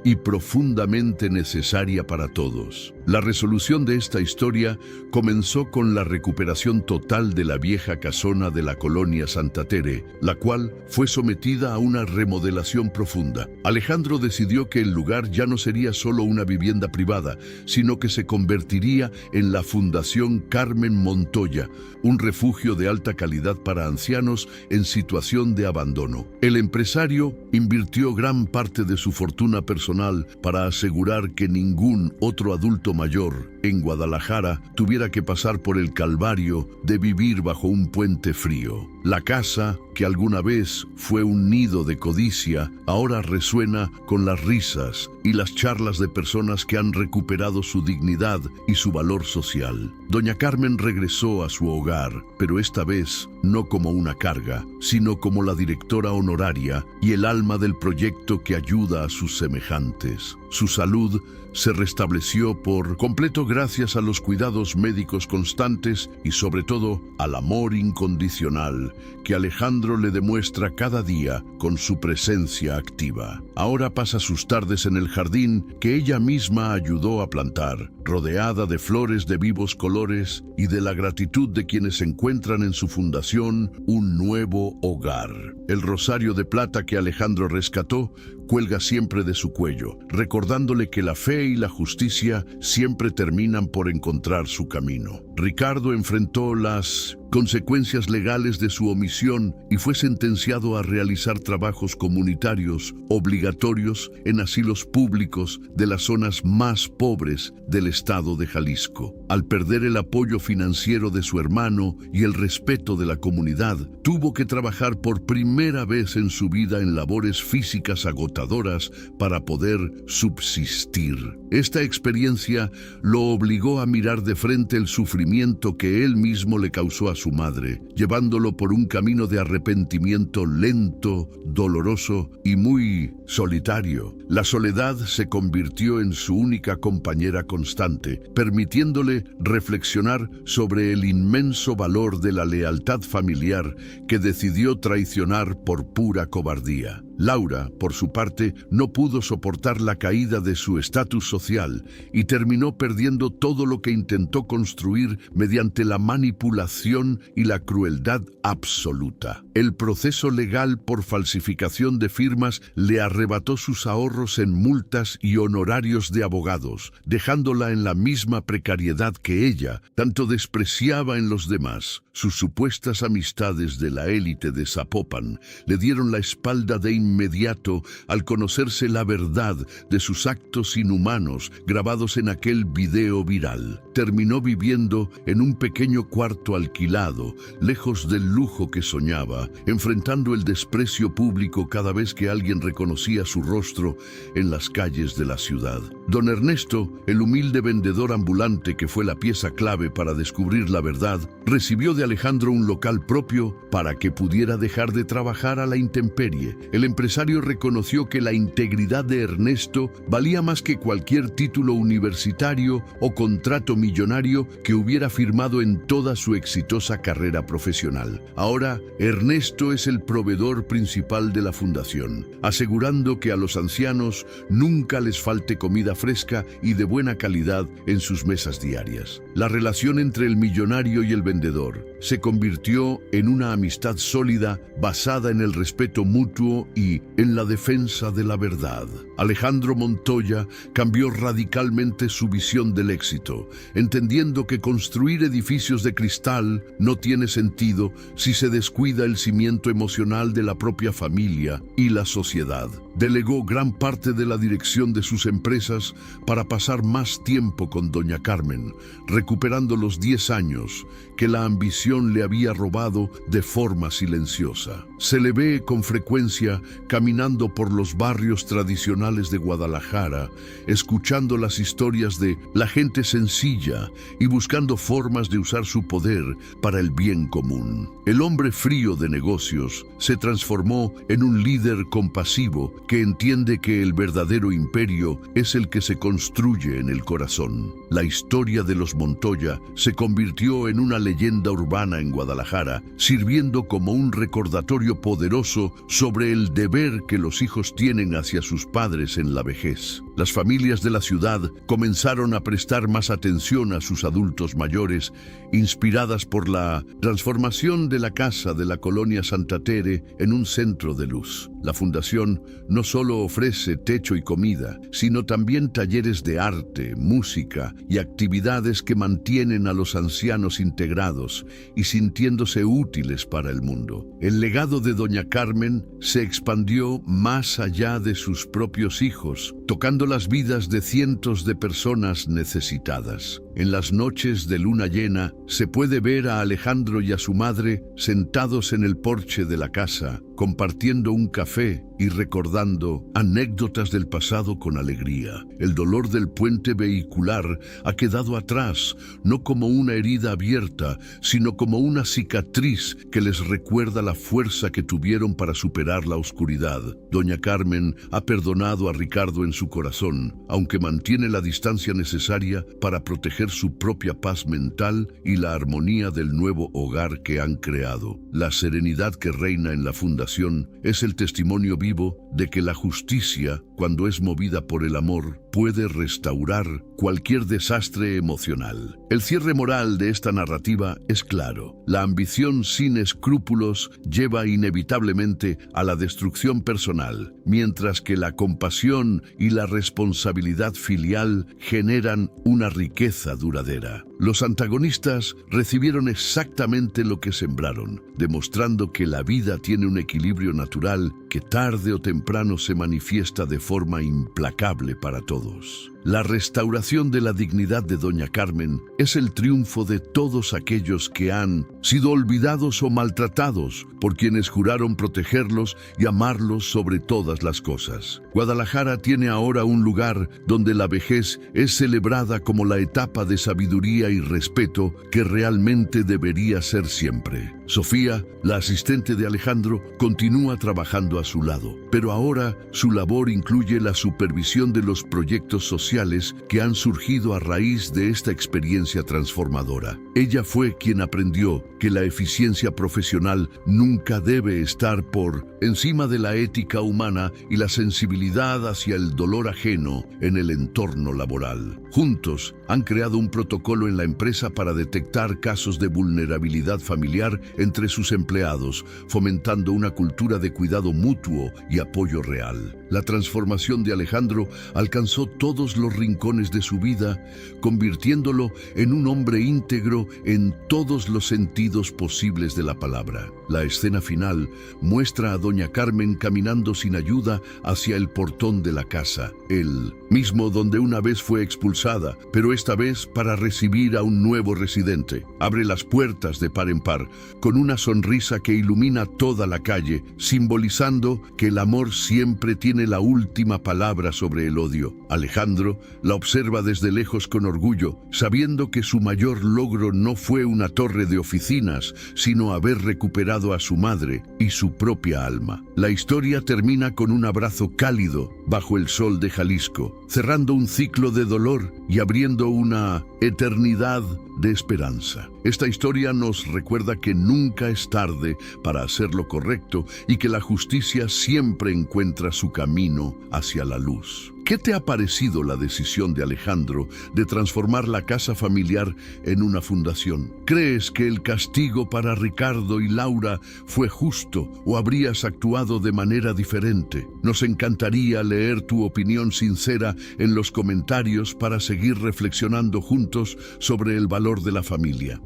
Speaker 1: y profundamente necesaria para todos. La resolución de esta historia comenzó con la recuperación total de la vieja casona de la colonia Santa Tere, la cual fue sometida a una remodelación profunda. Alejandro decidió que el lugar ya no sería solo una vivienda privada, sino que se convertiría en la Fundación Carmen Montoya, un refugio de alta calidad para ancianos en situación de abandono. El empresario invirtió gran parte de su fortuna personal para asegurar que ningún otro adulto mayor en Guadalajara tuviera que pasar por el calvario de vivir bajo un puente frío. La casa, que alguna vez fue un nido de codicia, ahora resuena con las risas y las charlas de personas que han recuperado su dignidad y su valor social. Doña Carmen regresó a su hogar, pero esta vez no como una carga, sino como la directora honoraria y el alma del proyecto que ayuda a sus semejantes. Su salud se restableció por completo gracias a los cuidados médicos constantes y sobre todo al amor incondicional que Alejandro le demuestra cada día con su presencia activa. Ahora pasa sus tardes en el jardín que ella misma ayudó a plantar, rodeada de flores de vivos colores y de la gratitud de quienes encuentran en su fundación un nuevo hogar. El rosario de plata que Alejandro rescató cuelga siempre de su cuello, recordándole que la fe y la justicia siempre terminan por encontrar su camino. Ricardo enfrentó las consecuencias legales de su omisión y fue sentenciado a realizar trabajos comunitarios obligatorios en asilos públicos de las zonas más pobres del estado de Jalisco. Al perder el apoyo financiero de su hermano y el respeto de la comunidad, tuvo que trabajar por primera vez en su vida en labores físicas agotadoras para poder subsistir. Esta experiencia lo obligó a mirar de frente el sufrimiento que él mismo le causó a su madre, llevándolo por un camino de arrepentimiento lento, doloroso y muy solitario. La soledad se convirtió en su única compañera constante, permitiéndole reflexionar sobre el inmenso valor de la lealtad familiar que decidió traicionar por pura cobardía. Laura, por su parte, no pudo soportar la caída de su estatus social y terminó perdiendo todo lo que intentó construir mediante la manipulación y la crueldad absoluta. El proceso legal por falsificación de firmas le arrebató sus ahorros en multas y honorarios de abogados, dejándola en la misma precariedad que ella tanto despreciaba en los demás. Sus supuestas amistades de la élite de Zapopan le dieron la espalda de inmediato al conocerse la verdad de sus actos inhumanos grabados en aquel video viral. Terminó viviendo en un pequeño cuarto alquilado, lejos del lujo que soñaba, enfrentando el desprecio público cada vez que alguien reconocía su rostro en las calles de la ciudad. Don Ernesto, el humilde vendedor ambulante que fue la pieza clave para descubrir la verdad, recibió de Alejandro un local propio para que pudiera dejar de trabajar a la intemperie. El empresario reconoció que la integridad de Ernesto valía más que cualquier título universitario o contrato millonario que hubiera firmado en toda su exitosa carrera profesional. Ahora, Ernesto es el proveedor principal de la fundación, asegurando que a los ancianos nunca les falte comida fresca y de buena calidad en sus mesas diarias. La relación entre el millonario y el vendedor se convirtió en una amistad sólida basada en el respeto mutuo y en la defensa de la verdad. Alejandro Montoya cambió radicalmente su visión del éxito, entendiendo que construir edificios de cristal no tiene sentido si se descuida el cimiento emocional de la propia familia y la sociedad. Delegó gran parte de la dirección de sus empresas para pasar más tiempo con doña Carmen, recuperando los 10 años que la ambición le había robado de forma silenciosa. Se le ve con frecuencia caminando por los barrios tradicionales de Guadalajara, escuchando las historias de la gente sencilla y buscando formas de usar su poder para el bien común. El hombre frío de negocios se transformó en un líder compasivo que entiende que el verdadero imperio es el que se construye en el corazón. La historia de los Montoya se convirtió en una leyenda urbana en Guadalajara, sirviendo como un recordatorio poderoso sobre el deber que los hijos tienen hacia sus padres en la vejez. Las familias de la ciudad comenzaron a prestar más atención a sus adultos mayores, inspiradas por la transformación de la casa de la colonia Santa Tere en un centro de luz. La fundación no solo ofrece techo y comida, sino también talleres de arte, música y actividades que mantienen a los ancianos integrados y sintiéndose útiles para el mundo. El legado de doña Carmen se expandió más allá de sus propios hijos, tocando las vidas de cientos de personas necesitadas. En las noches de luna llena se puede ver a Alejandro y a su madre sentados en el porche de la casa, compartiendo un café y recordando anécdotas del pasado con alegría. El dolor del puente vehicular ha quedado atrás, no como una herida abierta, sino como una cicatriz que les recuerda la fuerza que tuvieron para superar la oscuridad. Doña Carmen ha perdonado a Ricardo en su corazón, aunque mantiene la distancia necesaria para proteger su propia paz mental y la armonía del nuevo hogar que han creado. La serenidad que reina en la fundación es el testimonio vivo de que la justicia, cuando es movida por el amor, puede restaurar cualquier desastre emocional. El cierre moral de esta narrativa es claro. La ambición sin escrúpulos lleva inevitablemente a la destrucción personal, mientras que la compasión y la responsabilidad filial generan una riqueza duradera. Los antagonistas recibieron exactamente lo que sembraron, demostrando que la vida tiene un equilibrio natural que tarde o temprano se manifiesta de forma implacable para todos. La restauración de la dignidad de doña Carmen es el triunfo de todos aquellos que han sido olvidados o maltratados por quienes juraron protegerlos y amarlos sobre todas las cosas. Guadalajara tiene ahora un lugar donde la vejez es celebrada como la etapa de sabiduría y respeto que realmente debería ser siempre. Sofía, la asistente de Alejandro, continúa trabajando a su lado, pero ahora su labor incluye la supervisión de los proyectos sociales que han surgido a raíz de esta experiencia transformadora. Ella fue quien aprendió que la eficiencia profesional nunca debe estar por encima de la ética humana y la sensibilidad hacia el dolor ajeno en el entorno laboral. Juntos, han creado un protocolo en la empresa para detectar casos de vulnerabilidad familiar entre sus empleados, fomentando una cultura de cuidado mutuo y apoyo real. La transformación de Alejandro alcanzó todos los rincones de su vida, convirtiéndolo en un hombre íntegro en todos los sentidos posibles de la palabra. La escena final muestra a doña Carmen caminando sin ayuda hacia el portón de la casa, el mismo donde una vez fue expulsada, pero esta vez para recibir a un nuevo residente. Abre las puertas de par en par, con una sonrisa que ilumina toda la calle, simbolizando que el amor siempre tiene la última palabra sobre el odio. Alejandro la observa desde lejos con orgullo, sabiendo que su mayor logro no fue una torre de oficinas, sino haber recuperado a su madre y su propia alma. La historia termina con un abrazo cálido bajo el sol de Jalisco, cerrando un ciclo de dolor y abriendo una eternidad de esperanza. Esta historia nos recuerda que nunca es tarde para hacer lo correcto y que la justicia siempre encuentra su camino hacia la luz. ¿Qué te ha parecido la decisión de Alejandro de transformar la casa familiar en una fundación? ¿Crees que el castigo para Ricardo y Laura fue justo o habrías actuado de manera diferente? Nos encantaría leer tu opinión sincera en los comentarios para seguir reflexionando juntos sobre el valor de la familia.